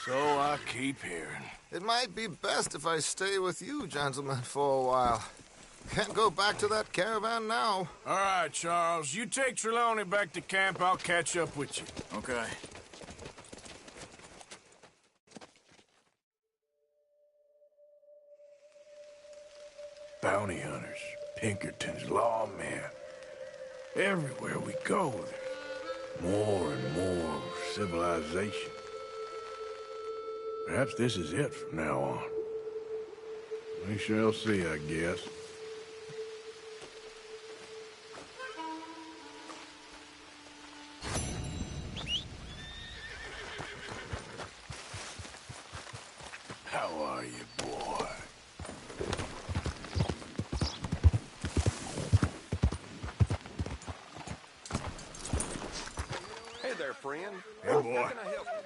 So I keep hearing. It might be best if I stay with you, gentlemen, for a while. Can't go back to that caravan now. All right, Charles. You take Trelawney back to camp. I'll catch up with you. Okay. Bounty hunters, Pinkertons, lawmen. Everywhere we go, there's more and more civilization. Perhaps this is it from now on. We shall see, I guess. How are you, boy? Hey there, friend. Hey, boy. How can I help you?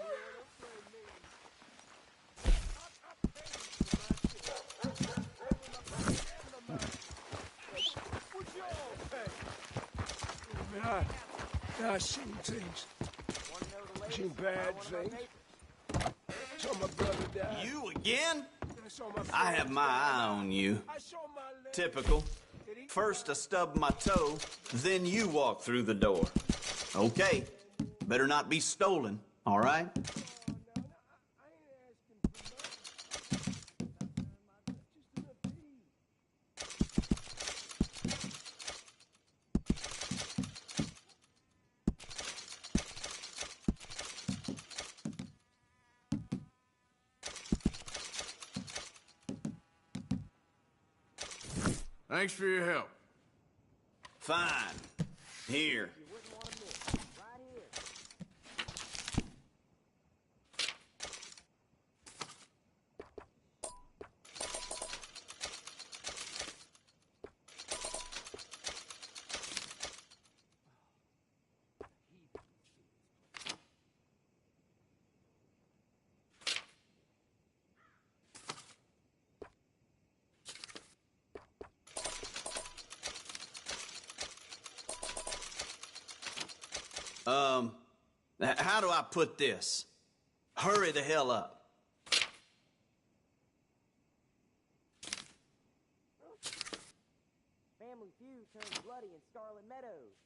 I seen things. Seen bad things. Saw my brother die. You again? I have my eye on you. Typical. First I stub my toe, then you walk through the door. Okay. Better not be stolen, all right? Thanks for your help. Fine. Here. How do I put this? Hurry the hell up. Family Feud turns bloody in Scarlet Meadows.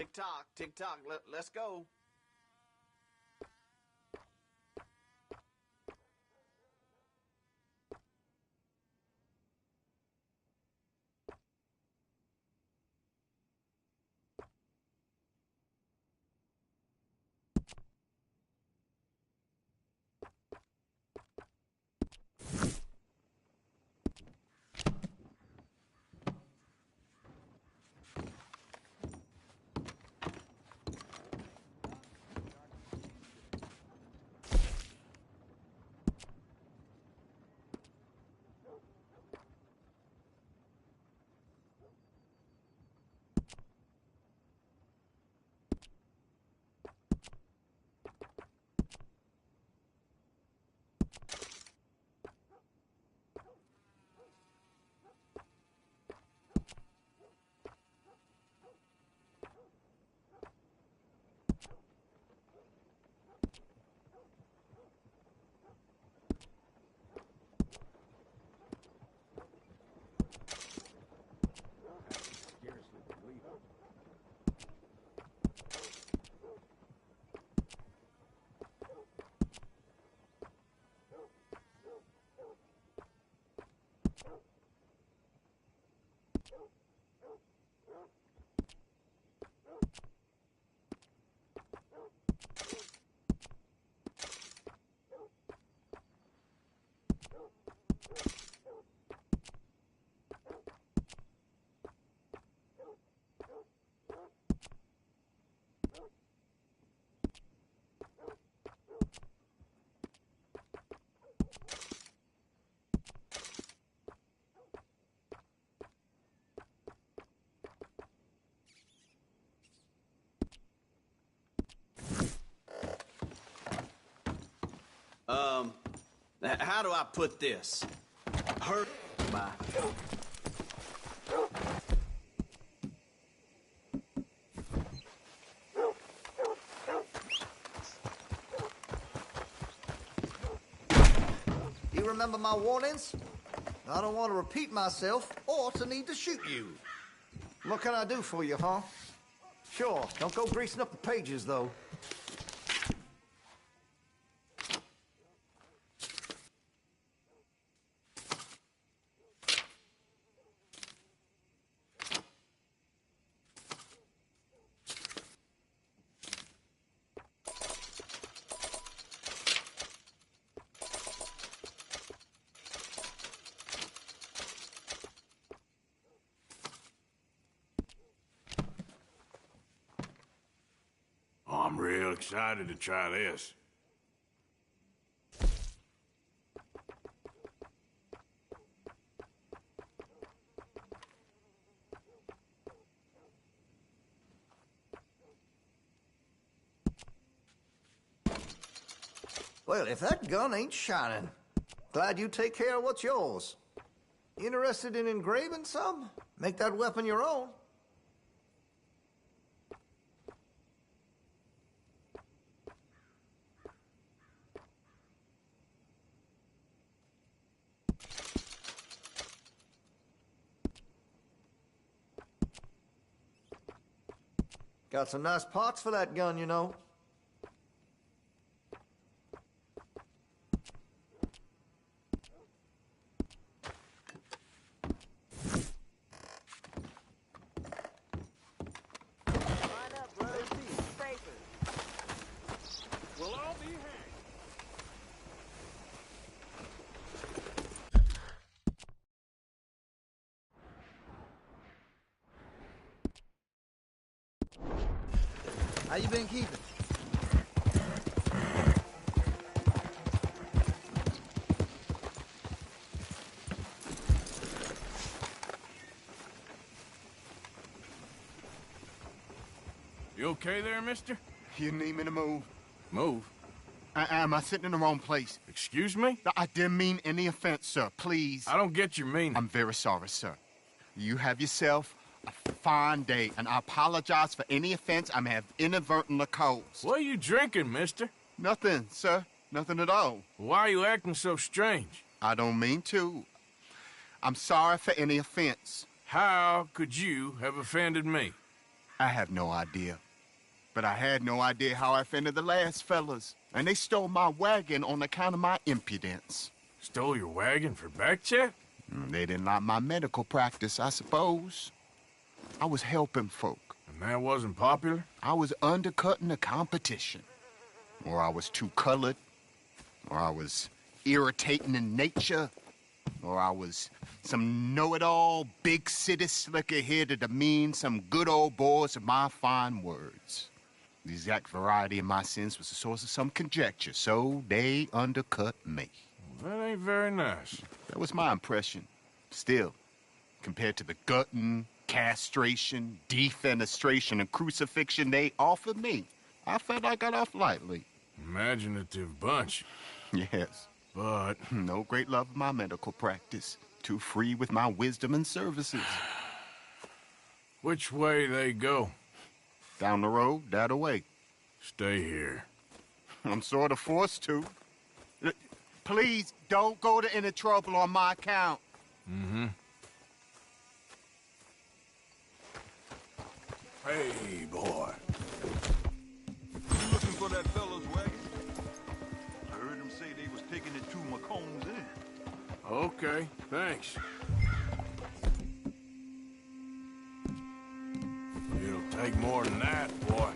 Tick-tock, tick-tock. Let's go. How do I put this? Hurt my... You remember my warnings? I don't want to repeat myself or to need to shoot you. What can I do for you, huh? Sure, don't go greasing up the pages, though. I'm real excited to try this. Well, if that gun ain't shining, glad you take care of what's yours. Interested in engraving some? Make that weapon your own. Got some nice parts for that gun, you know. We'll all be hanged. How you been keeping? You okay there, mister? You need me to move? Move? Am I sitting in the wrong place? Excuse me? I didn't mean any offense, sir. Please. I don't get your meaning. I'm very sorry, sir. You have yourself a fine day, and I apologize for any offense I may have inadvertently caused. What are you drinking, mister? Nothing, sir. Nothing at all. Why are you acting so strange? I don't mean to. I'm sorry for any offense. How could you have offended me? I have no idea. But I had no idea how I offended the last fellas. And they stole my wagon on account of my impudence. Stole your wagon for back check? They didn't like my medical practice, I suppose. I was helping folk. And that wasn't popular? I was undercutting the competition. Or I was too colored. Or I was irritating in nature. Or I was some know-it-all, big city slicker here to demean some good old boys of my fine words. The exact variety of my sins was the source of some conjecture, so they undercut me. Well, that ain't very nice. That was my impression. Still, compared to the gutting, castration, defenestration, and crucifixion they offered me, I felt I got off lightly. Imaginative bunch. Yes. But no great love of my medical practice. Too free with my wisdom and services. Which way they go? Down the road, that away. Stay here. I'm sort of forced to. Please, don't go to any trouble on my account. Mm-hmm. Hey, boy. You looking for that fellow's wagon? I heard him say they was taking it to McComb's Inn. Okay, thanks. It'll take more than that, boy.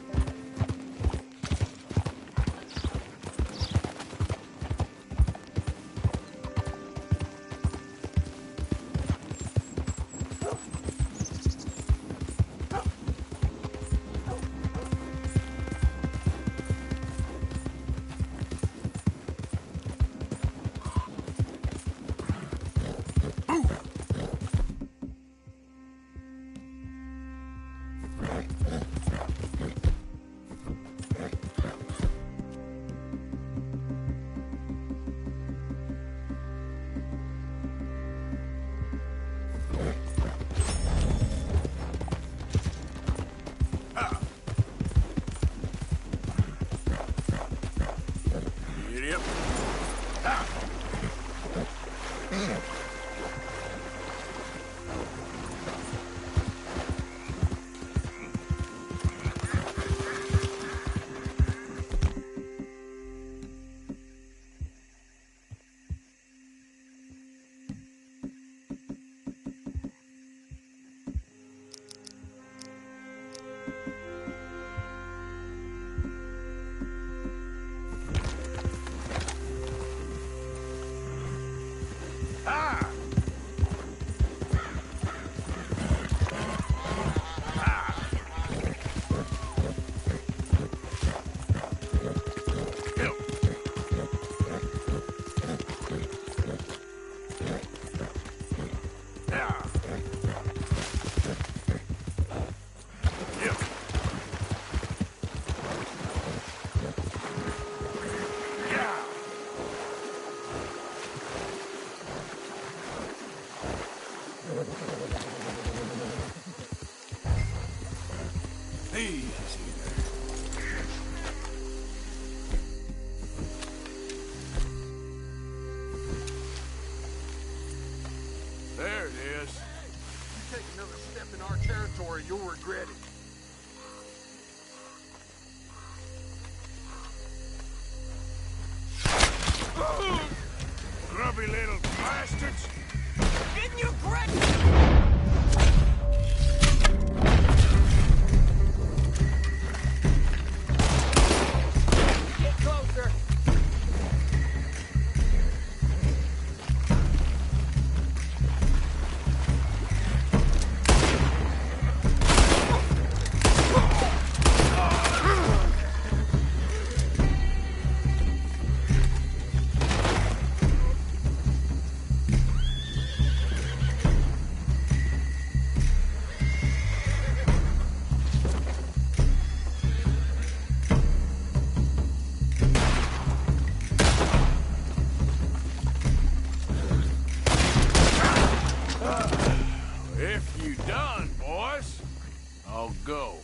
There it is. You take another step in our territory, you'll regret it. Grubby little bastards! Didn't you grab... Get closer. If you done, boys, I'll go.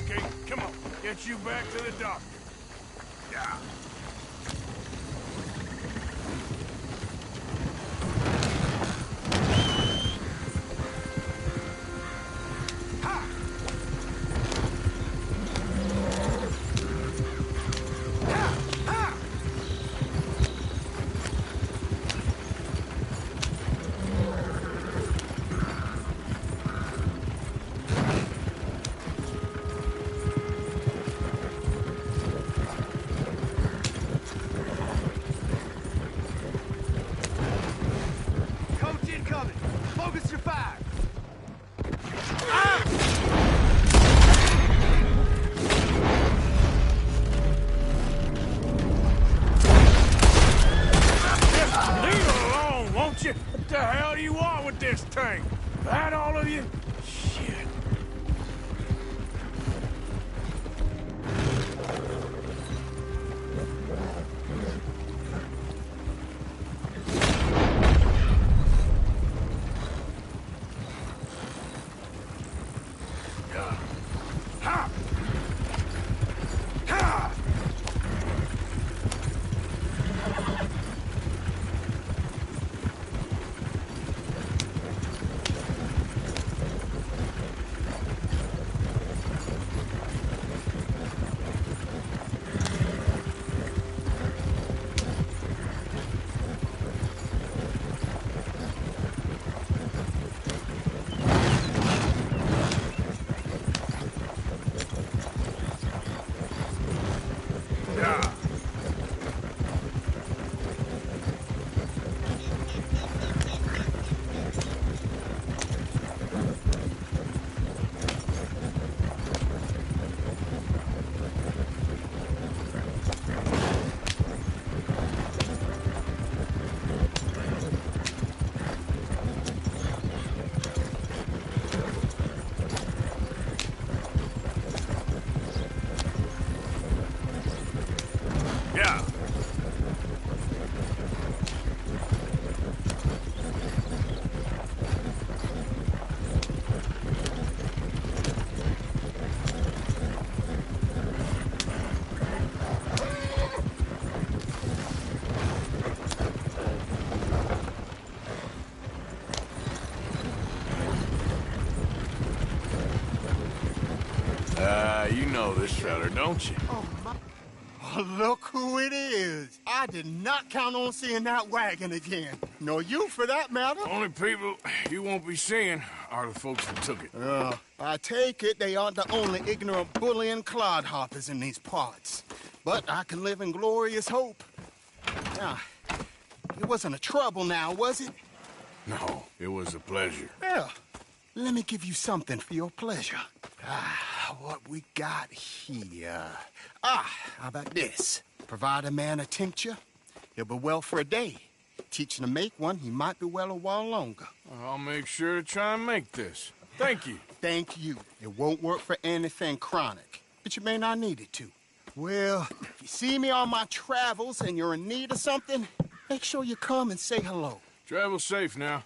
Okay, come on. Get you back to the doctor. Yeah. Coach incoming! Focus your fire! Leave it alone, won't you? What the hell do you want with this thing? That all of you? Shit. Ha! Ha! Yeah. Yeah. You know this feller, don't you? Oh, look who it is. I did not count on seeing that wagon again. Nor you, for that matter. Only people you won't be seeing are the folks that took it. I take it they aren't the only ignorant bullying clodhoppers in these parts. But I can live in glorious hope. Now, it wasn't a trouble now, was it? No, it was a pleasure. Yeah. Let me give you something for your pleasure. What we got here? How about this? Provide a man a tincture, he'll be well for a day. Teach him to make one, he might be well a while longer. I'll make sure to try and make this. Thank you. Thank you. It won't work for anything chronic, but you may not need it to. Well, if you see me on my travels and you're in need of something, make sure you come and say hello. Travel safe now.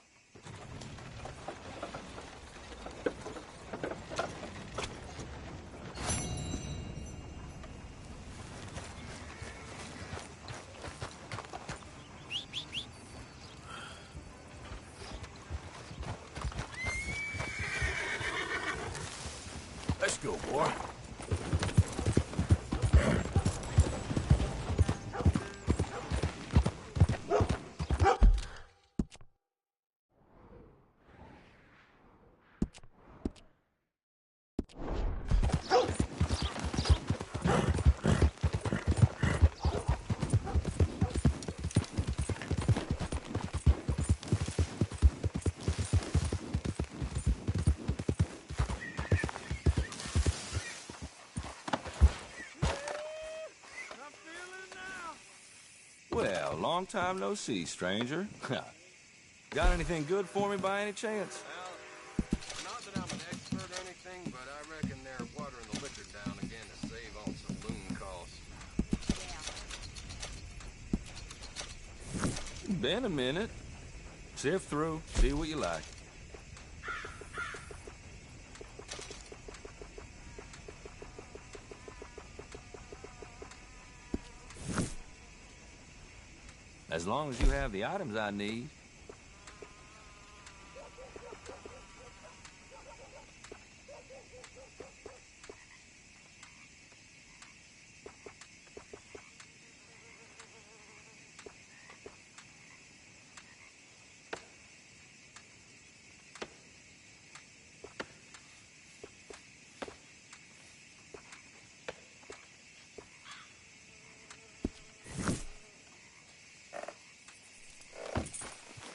Let's go, boy. Well, long time no see, stranger. Got anything good for me by any chance? Well, not that I'm an expert or anything, but I reckon they're watering the liquor down again to save on saloon costs. Been a minute. Sift through, see what you like. As long as you have the items I need.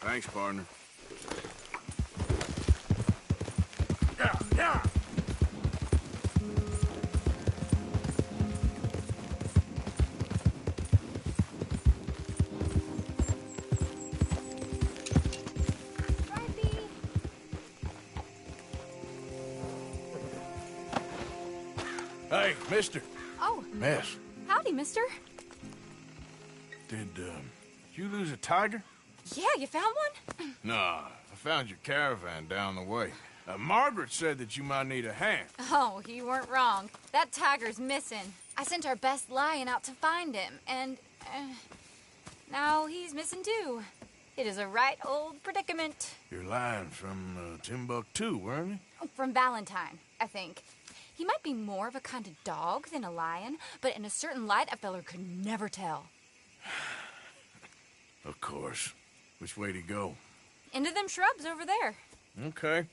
Thanks, partner. Hey, mister. Oh. Miss. Howdy, mister. Did you lose a tiger? Yeah, you found one? Nah, I found your caravan down the way. Margaret said that you might need a hand. Oh, you weren't wrong. That tiger's missing. I sent our best lion out to find him, and now he's missing too. It is a right old predicament. Your lion from Timbuktu, weren't he? From Valentine, I think. He might be more of a kind of dog than a lion, but in a certain light, a feller could never tell. Of course. Which way to go? Into them shrubs over there. Okay.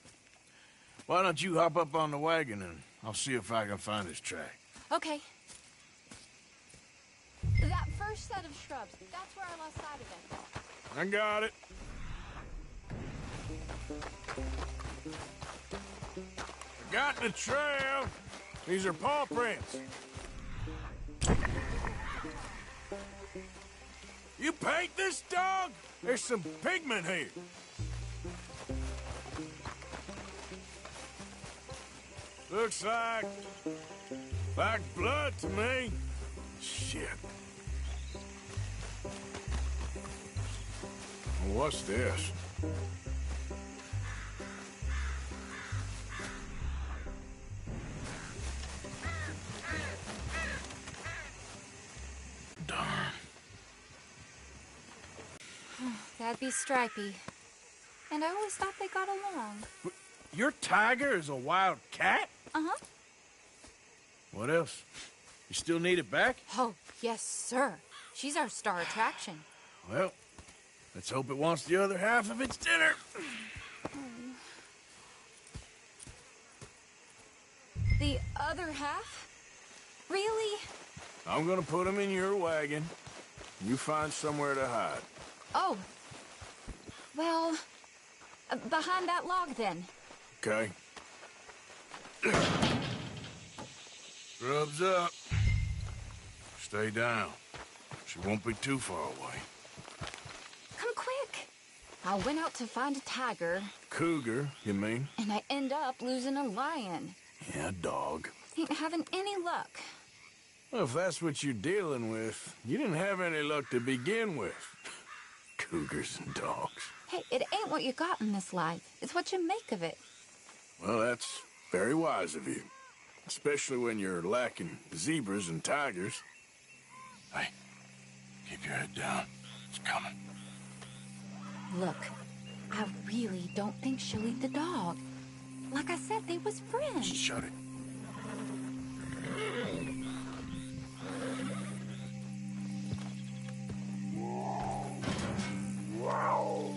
Why don't you hop up on the wagon and I'll see if I can find his track. Okay. That first set of shrubs, that's where I lost sight of him. I got it. I got the trail. These are paw prints. You paint this dog? There's some pigment here. Looks like blood to me. Shit. What's this? Darn. That'd be Stripey. And I always thought they got along. Your tiger is a wild cat? Uh-huh. What else? You still need it back? Oh, yes, sir. She's our star attraction. Well, let's hope it wants the other half of its dinner. The other half? Really? I'm gonna put him in your wagon. You find somewhere to hide. Oh. Well, behind that log, then. Okay. Scrubs up. Stay down. She won't be too far away. Come quick. I went out to find a tiger. Cougar, you mean? And I end up losing a lion. Yeah, dog. Ain't having any luck. Well, if that's what you're dealing with, you didn't have any luck to begin with. Cougars and dogs. Hey, it ain't what you got in this life. It's what you make of it. Well, that's very wise of you. Especially when you're lacking zebras and tigers. Hey, keep your head down. It's coming. Look, I really don't think she'll eat the dog. Like I said, they was friends. Shut it.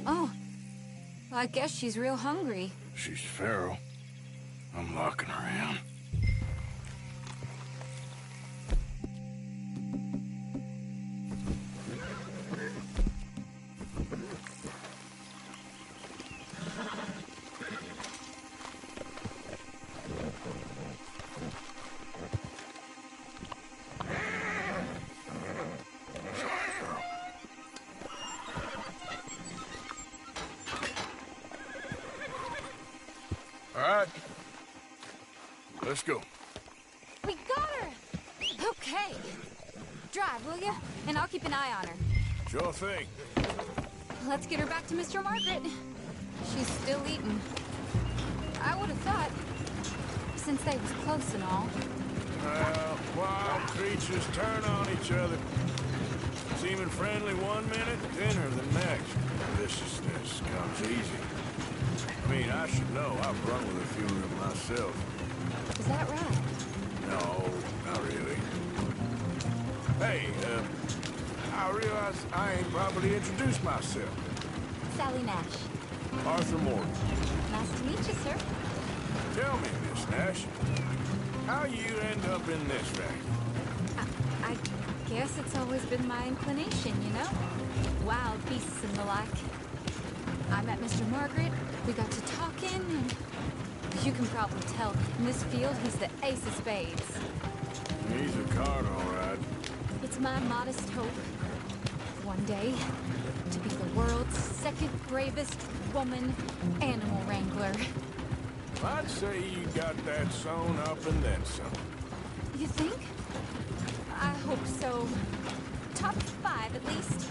Oh, well, I guess she's real hungry. She's feral. I'm locking her in. All right. Let's go. We got her! Okay. Drive, will you? And I'll keep an eye on her. Sure thing. Let's get her back to Mr. Margaret. She's still eating. I would have thought, since they was close and all. Well, wild creatures turn on each other. seeming friendly one minute, dinner the next. Viciousness comes easy. I mean, I should know. I've run with a few of them myself. Is that right? No, not really. Hey, I realize I ain't properly introduced myself. Sally Nash. Arthur Morgan. Nice to meet you, sir. Tell me, Miss Nash, how you end up in this racket? I guess it's always been my inclination, you know? Wild beasts and the like. I met Mr. Margaret, we got to talking, and you can probably tell, in this field, he's the ace of spades. He's a card, all right. It's my modest hope, one day, to be the world's second bravest woman animal wrangler. I'd say you got that sewn up and then some. You think? I hope so. Top 5, at least.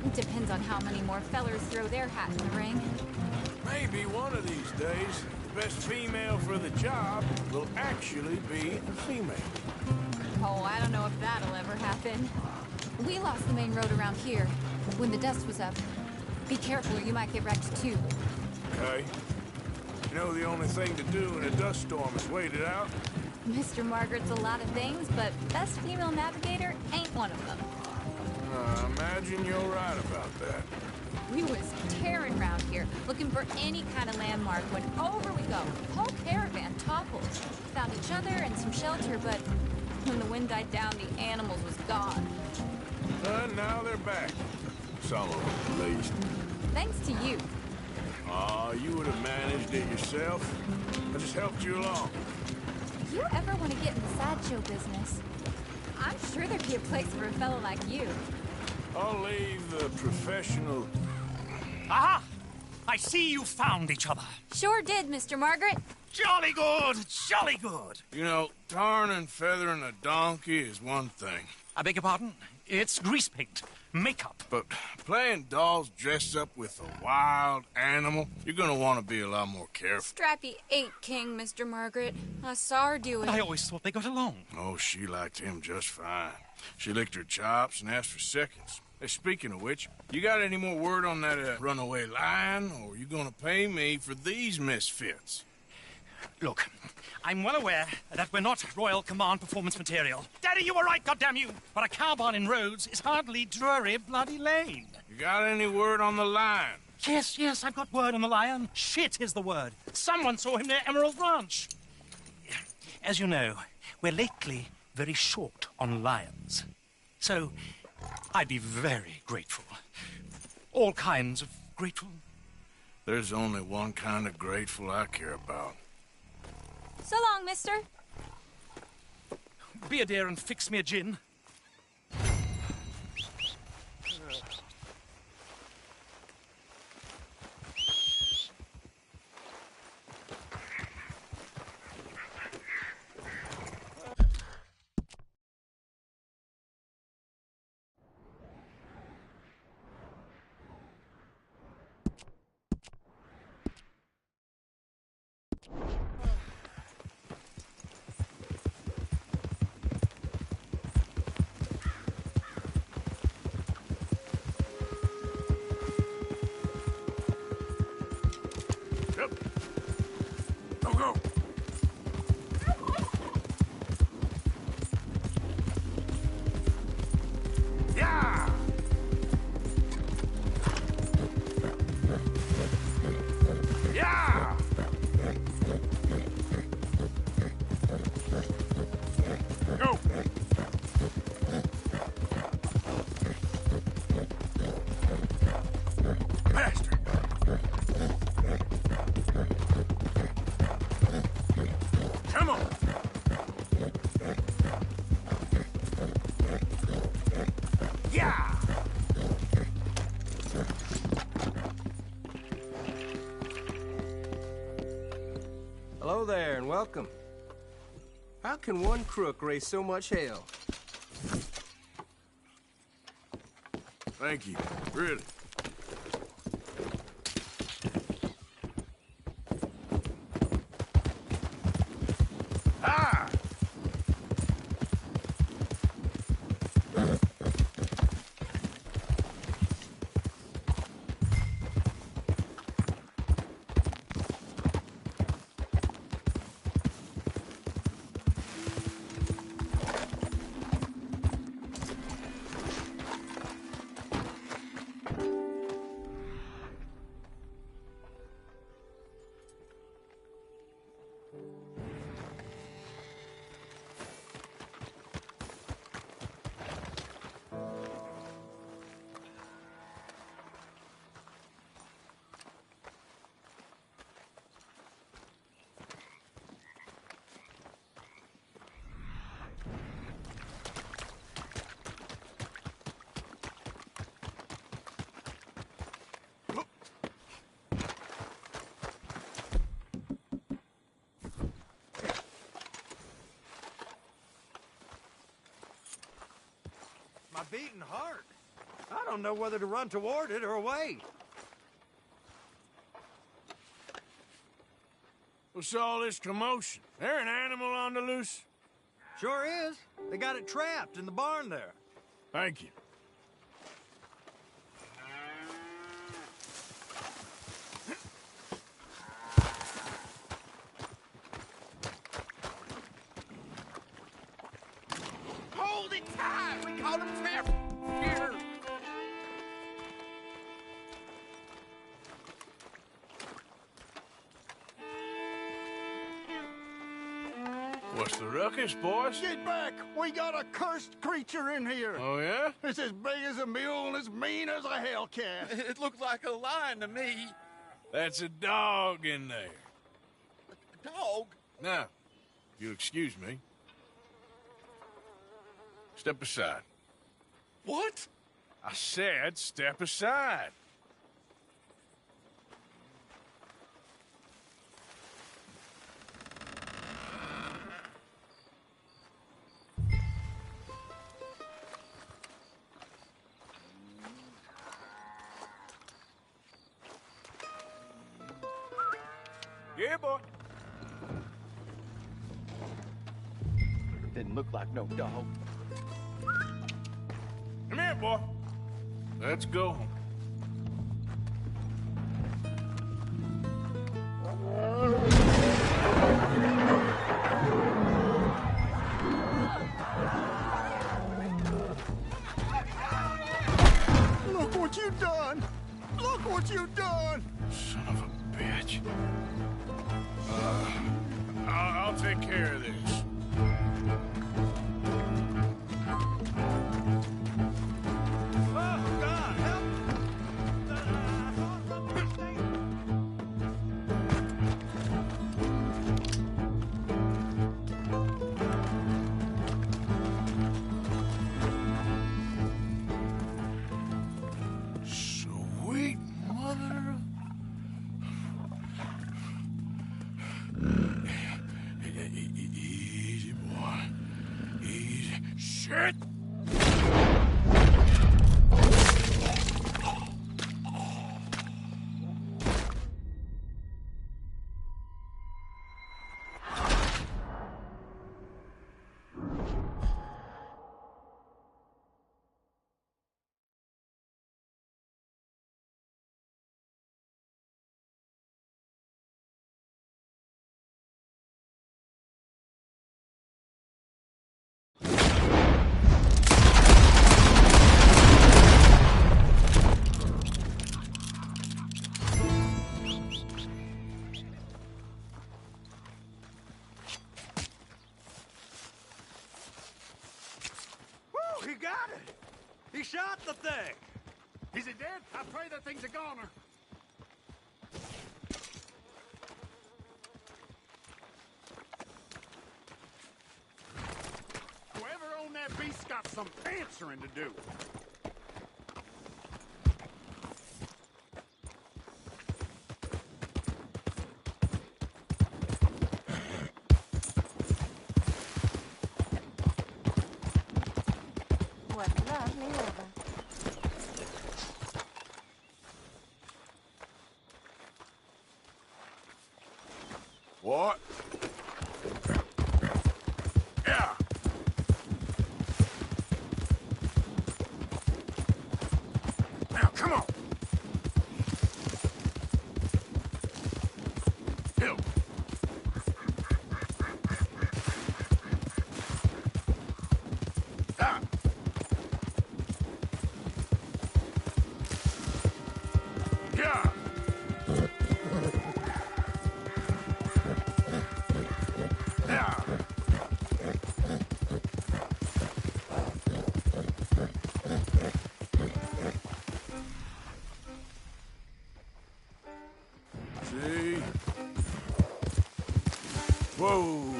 It depends on how many more fellers throw their hat in the ring. Maybe one of these days, the best female for the job will actually be a female. Oh, I don't know if that'll ever happen. We lost the main road around here when the dust was up. Be careful or you might get wrecked too. Okay. You know the only thing to do in a dust storm is wait it out? Mr. Margaret's a lot of things, but best female navigator ain't one of them. I imagine you're right about that. We was tearing around here, looking for any kind of landmark when over we go. Whole caravan toppled. Found each other and some shelter, but when the wind died down, the animals was gone. And now they're back. Some of them, at least. Thanks to you. Aw, you would have managed it yourself. I just helped you along. If you ever want to get in the sideshow business, I'm sure there'd be a place for a fellow like you. I'll leave the professional... Aha! I see you found each other. Sure did, Mr. Margaret. Jolly good, jolly good. You know, tarring and feathering a donkey is one thing. I beg your pardon? It's grease paint. Makeup. But playing dolls dressed up with a wild animal, you're gonna want to be a lot more careful. Strappy ain't king, Mr. Margaret. I saw her do it. I always thought they got along. Oh, she liked him just fine. She licked her chops and asked for seconds. Hey, speaking of which, you got any more word on that runaway lion, or are you gonna pay me for these misfits? Look, I'm well aware that we're not Royal Command performance material. Daddy, you were right, goddamn you! But a cowbarn in Rhodes is hardly Drury Bloody Lane. You got any word on the lion? Yes, I've got word on the lion. Shit is the word. Someone saw him near Emerald Ranch. As you know, we're lately very short on lions. So, I'd be very grateful. All kinds of grateful. There's only one kind of grateful I care about. So long, mister. Be a dear and fix me a gin. Hello there, and welcome. How can one crook raise so much hell? Thank you, really. My beating heart. I don't know whether to run toward it or away. What's all this commotion? There an animal on the loose? Sure is. They got it trapped in the barn there. Thank you. Hold it tight! We caught him trapped here! What's the ruckus, boys? Get back! We got a cursed creature in here! Oh, yeah? It's as big as a mule and as mean as a hellcat. It looked like a lion to me. That's a dog in there. A dog? Now, if you'll excuse me. Step aside. What? I said step aside. Yeah, boy. Didn't look like no dog. Come here, boy. Let's go home. Look what you done! Look what you done! Son of a bitch. I'll take care of this. Oh, God, help! Sweet mother of... Easy, boy. Easy. Shit! Woo, he got it! He shot the thing! Is it dead? I pray that thing's a goner. Whoever owned that beast's got some answering to do. What lovely weather. What? Yeah. Whoa.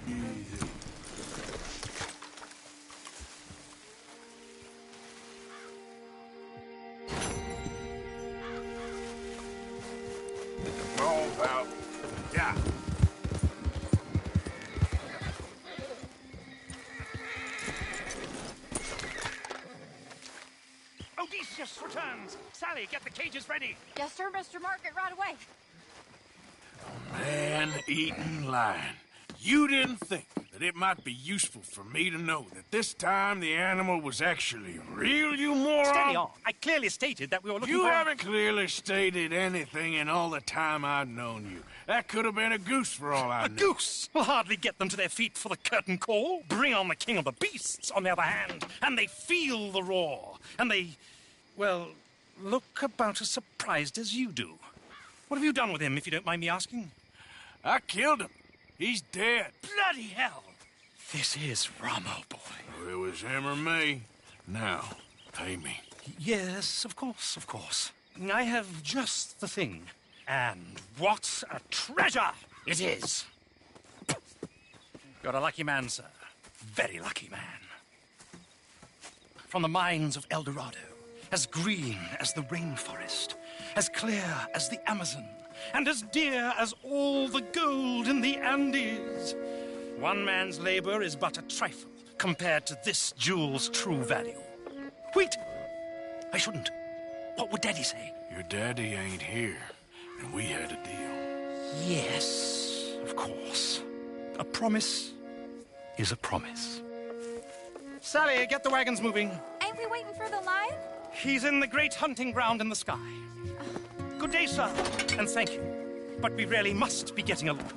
Easy. Roll out. Yeah. Odysseus returns! Sally, get the cages ready! Yes, sir, Mr. Margaret, right away. Man-eating lion. You didn't think that it might be useful for me to know that this time the animal was actually real, you moron? Steady on. I clearly stated that we were looking You for... haven't clearly stated anything in all the time I've known you. That could have been a goose for all I know. A goose will hardly get them to their feet for the curtain call. Bring on the king of the beasts, on the other hand, and they feel the roar. And they, well, look about as surprised as you do. What have you done with him, if you don't mind me asking? I killed him. He's dead. Bloody hell! This is Ramo, boy. Well, it was him or me. Now, pay me. Yes, of course, of course. I have just the thing. And what a treasure it is! You're a lucky man, sir. Very lucky man. From the mines of El Dorado, as green as the rainforest, as clear as the Amazon, and as dear as all the gold in the Andes. One man's labor is but a trifle compared to this jewel's true value. Wait! I shouldn't. What would Daddy say? Your daddy ain't here, and we had a deal. Yes, of course. A promise is a promise. Sally, get the wagons moving. Ain't we waiting for the lion? He's in the great hunting ground in the sky. Good day, sir, and thank you. But we really must be getting along.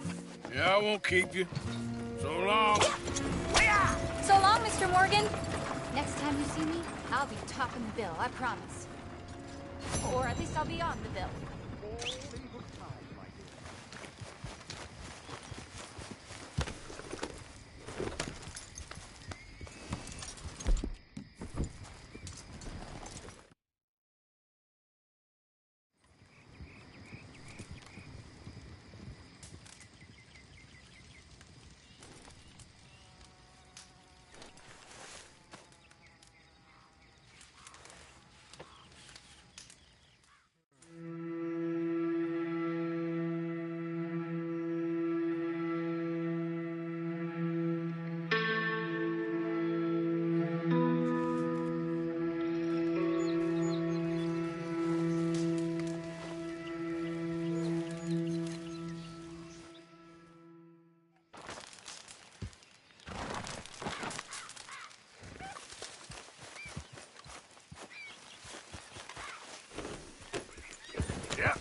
Yeah, I won't keep you. So long. So long, Mr. Morgan. Next time you see me, I'll be topping the bill, I promise. Or at least I'll be on the bill. Yeah.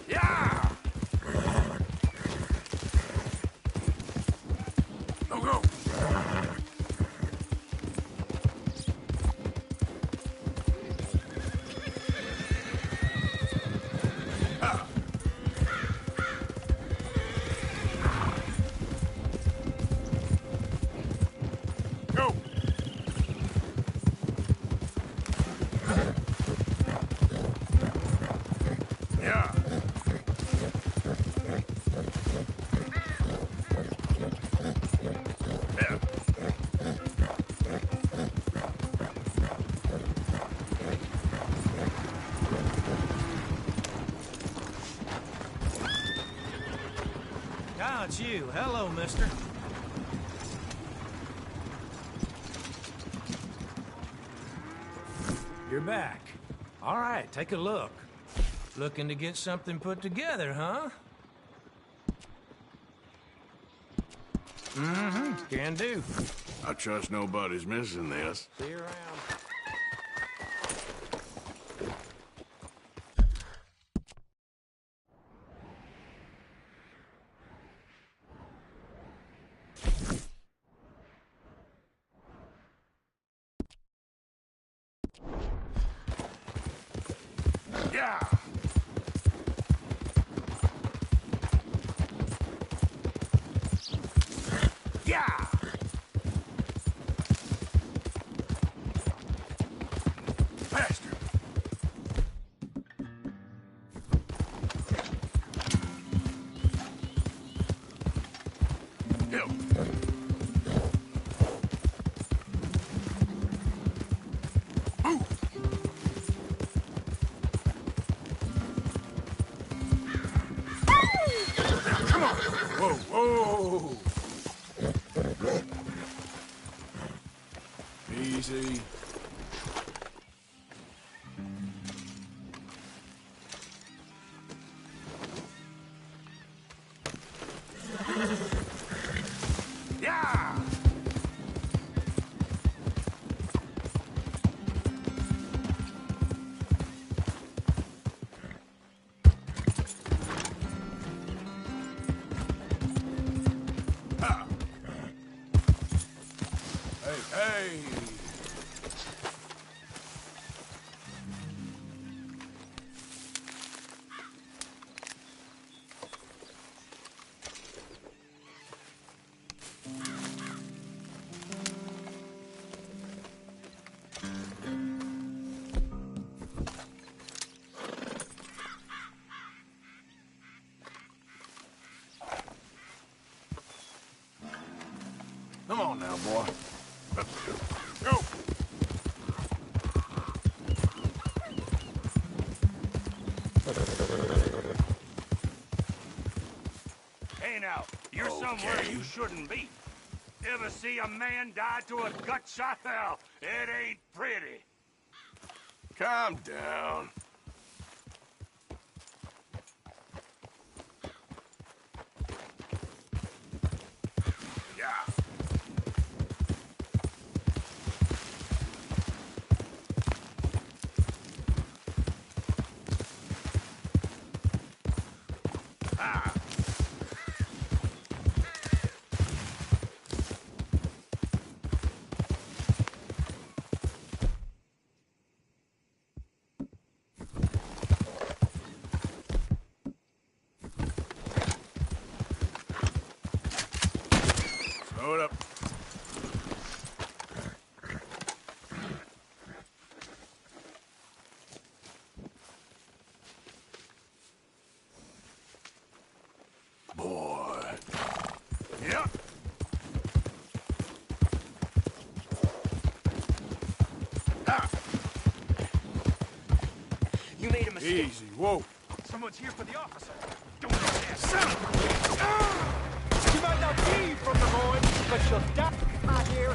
Yeah! Go, go! Go! Yeah. Yeah. Ah, it's you. Hello, mister. You're back. All right, take a look. Looking to get something put together, huh? Mm-hmm, can do. I trust nobody's missing this. See you around. Yeah! Yeah! Faster! Hill! Come on! Whoa, whoa! Easy. Yeah! Ha! Hey, hey! Come on now, boy. Go! Hey now, you're somewhere you shouldn't be. Ever see a man die to a gut shot? Well, it ain't pretty. Calm down. Yeah. Ah. Slow it up. Boy. Yep. Ah. You made a mistake. Easy. Whoa. Someone's here for the officer. Don't go there. Son of a... You might not be from the Moon, but you'll die out here.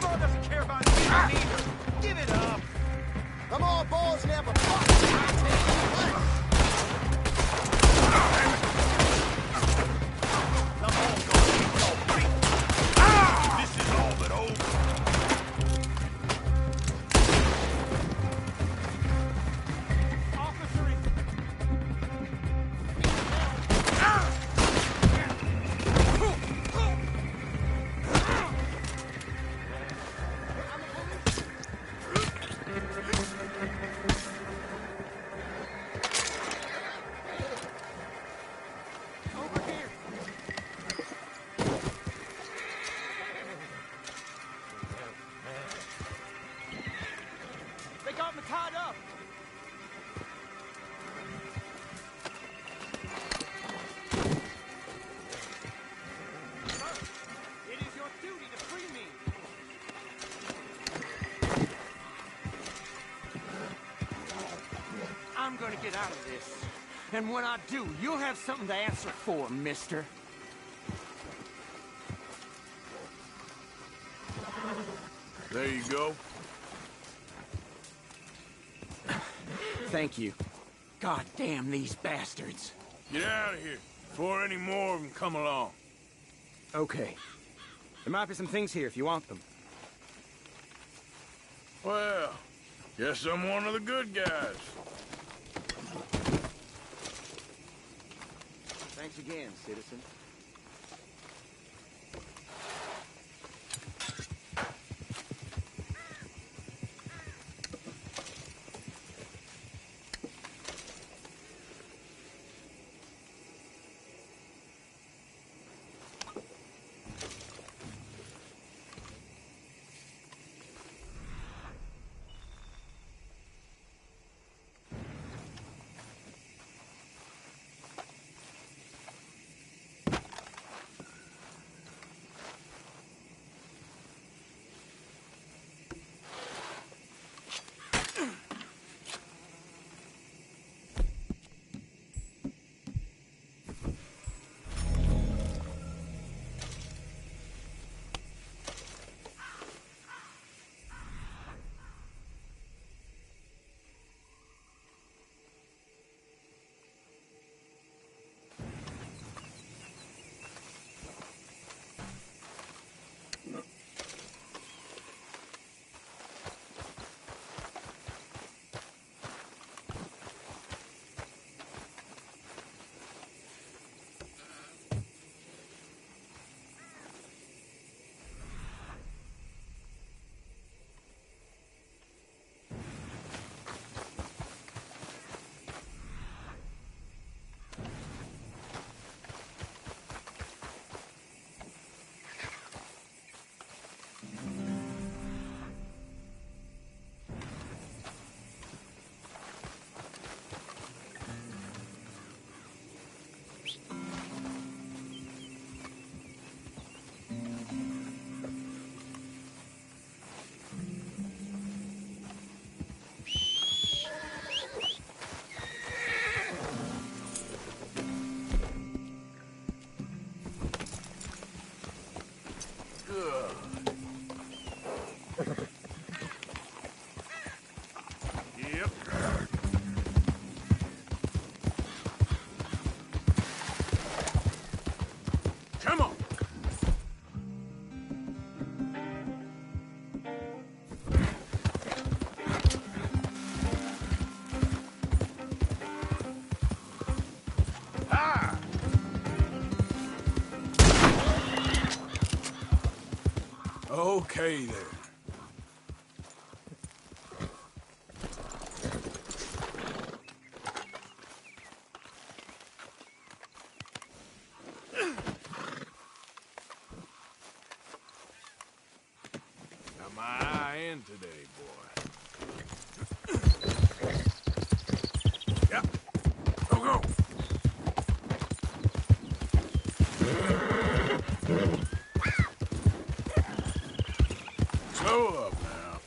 Law doesn't care about you either. Give it up. Come on, boys, and have a fight. This is all but over. They got me tied up. Sir, it is your duty to free me. I'm gonna get out of this. And when I do, you'll have something to answer for, mister. There you go. Thank you. God damn these bastards. Get out of here before any more of them come along. Okay. There might be some things here if you want them. Well, guess I'm one of the good guys. Thanks again, citizen. Okay, there. Got my eye in today, boy. Yep. Go, go. Slow up now.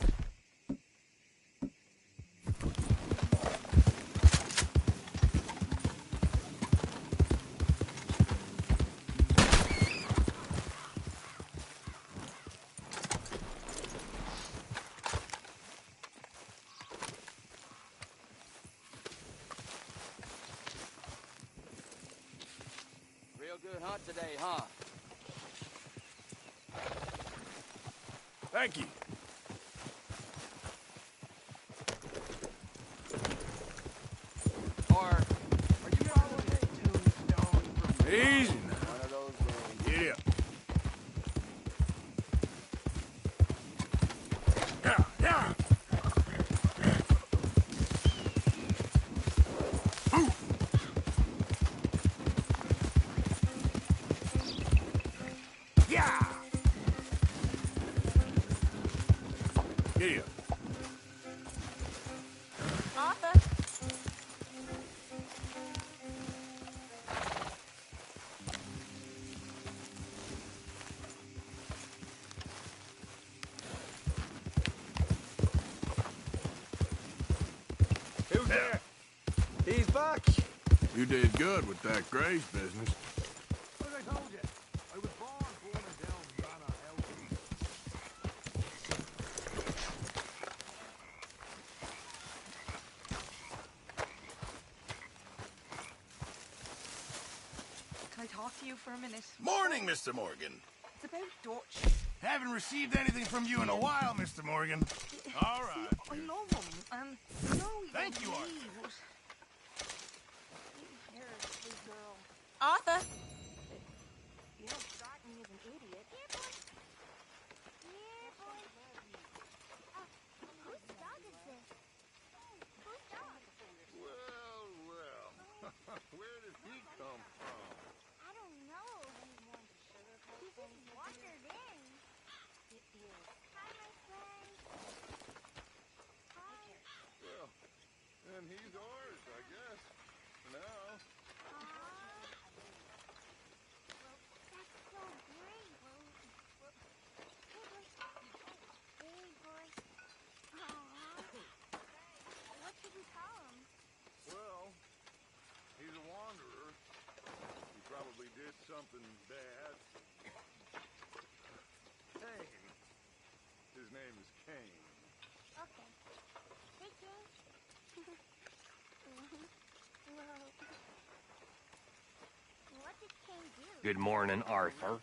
Real good hunt today, huh? Thank you. Or are you probably tombstone from Easy one now. of those games? Get up. Yeah, yeah. Yeah. Get up. Arthur! Who's there? He's back. You did good with that Grace business. What I told you? I was born falling down Banner Hill. Can I talk to you for a minute? Morning, Mr. Morgan. It's about Dutch. Haven't received anything from you in a while, Mr. Morgan. All right. See, I love him, and I know he Thank won't you, Arthur. leave, but... Here, sweet girl. Arthur! You don't strike me as an idiot. Whose dog is this? Whose dog? Well, well. Where did he come from? I don't know. He's just wandered in. It is. Hi, my friend. Hi. Well, then he's ours, I guess. For now. Well, that's so great. Hey, boy. What should we call him? Well, he's a wanderer. He probably did something bad. Kane. His name is Kane. Okay. Hey, King. Whoa. What did King do? Good morning, Arthur.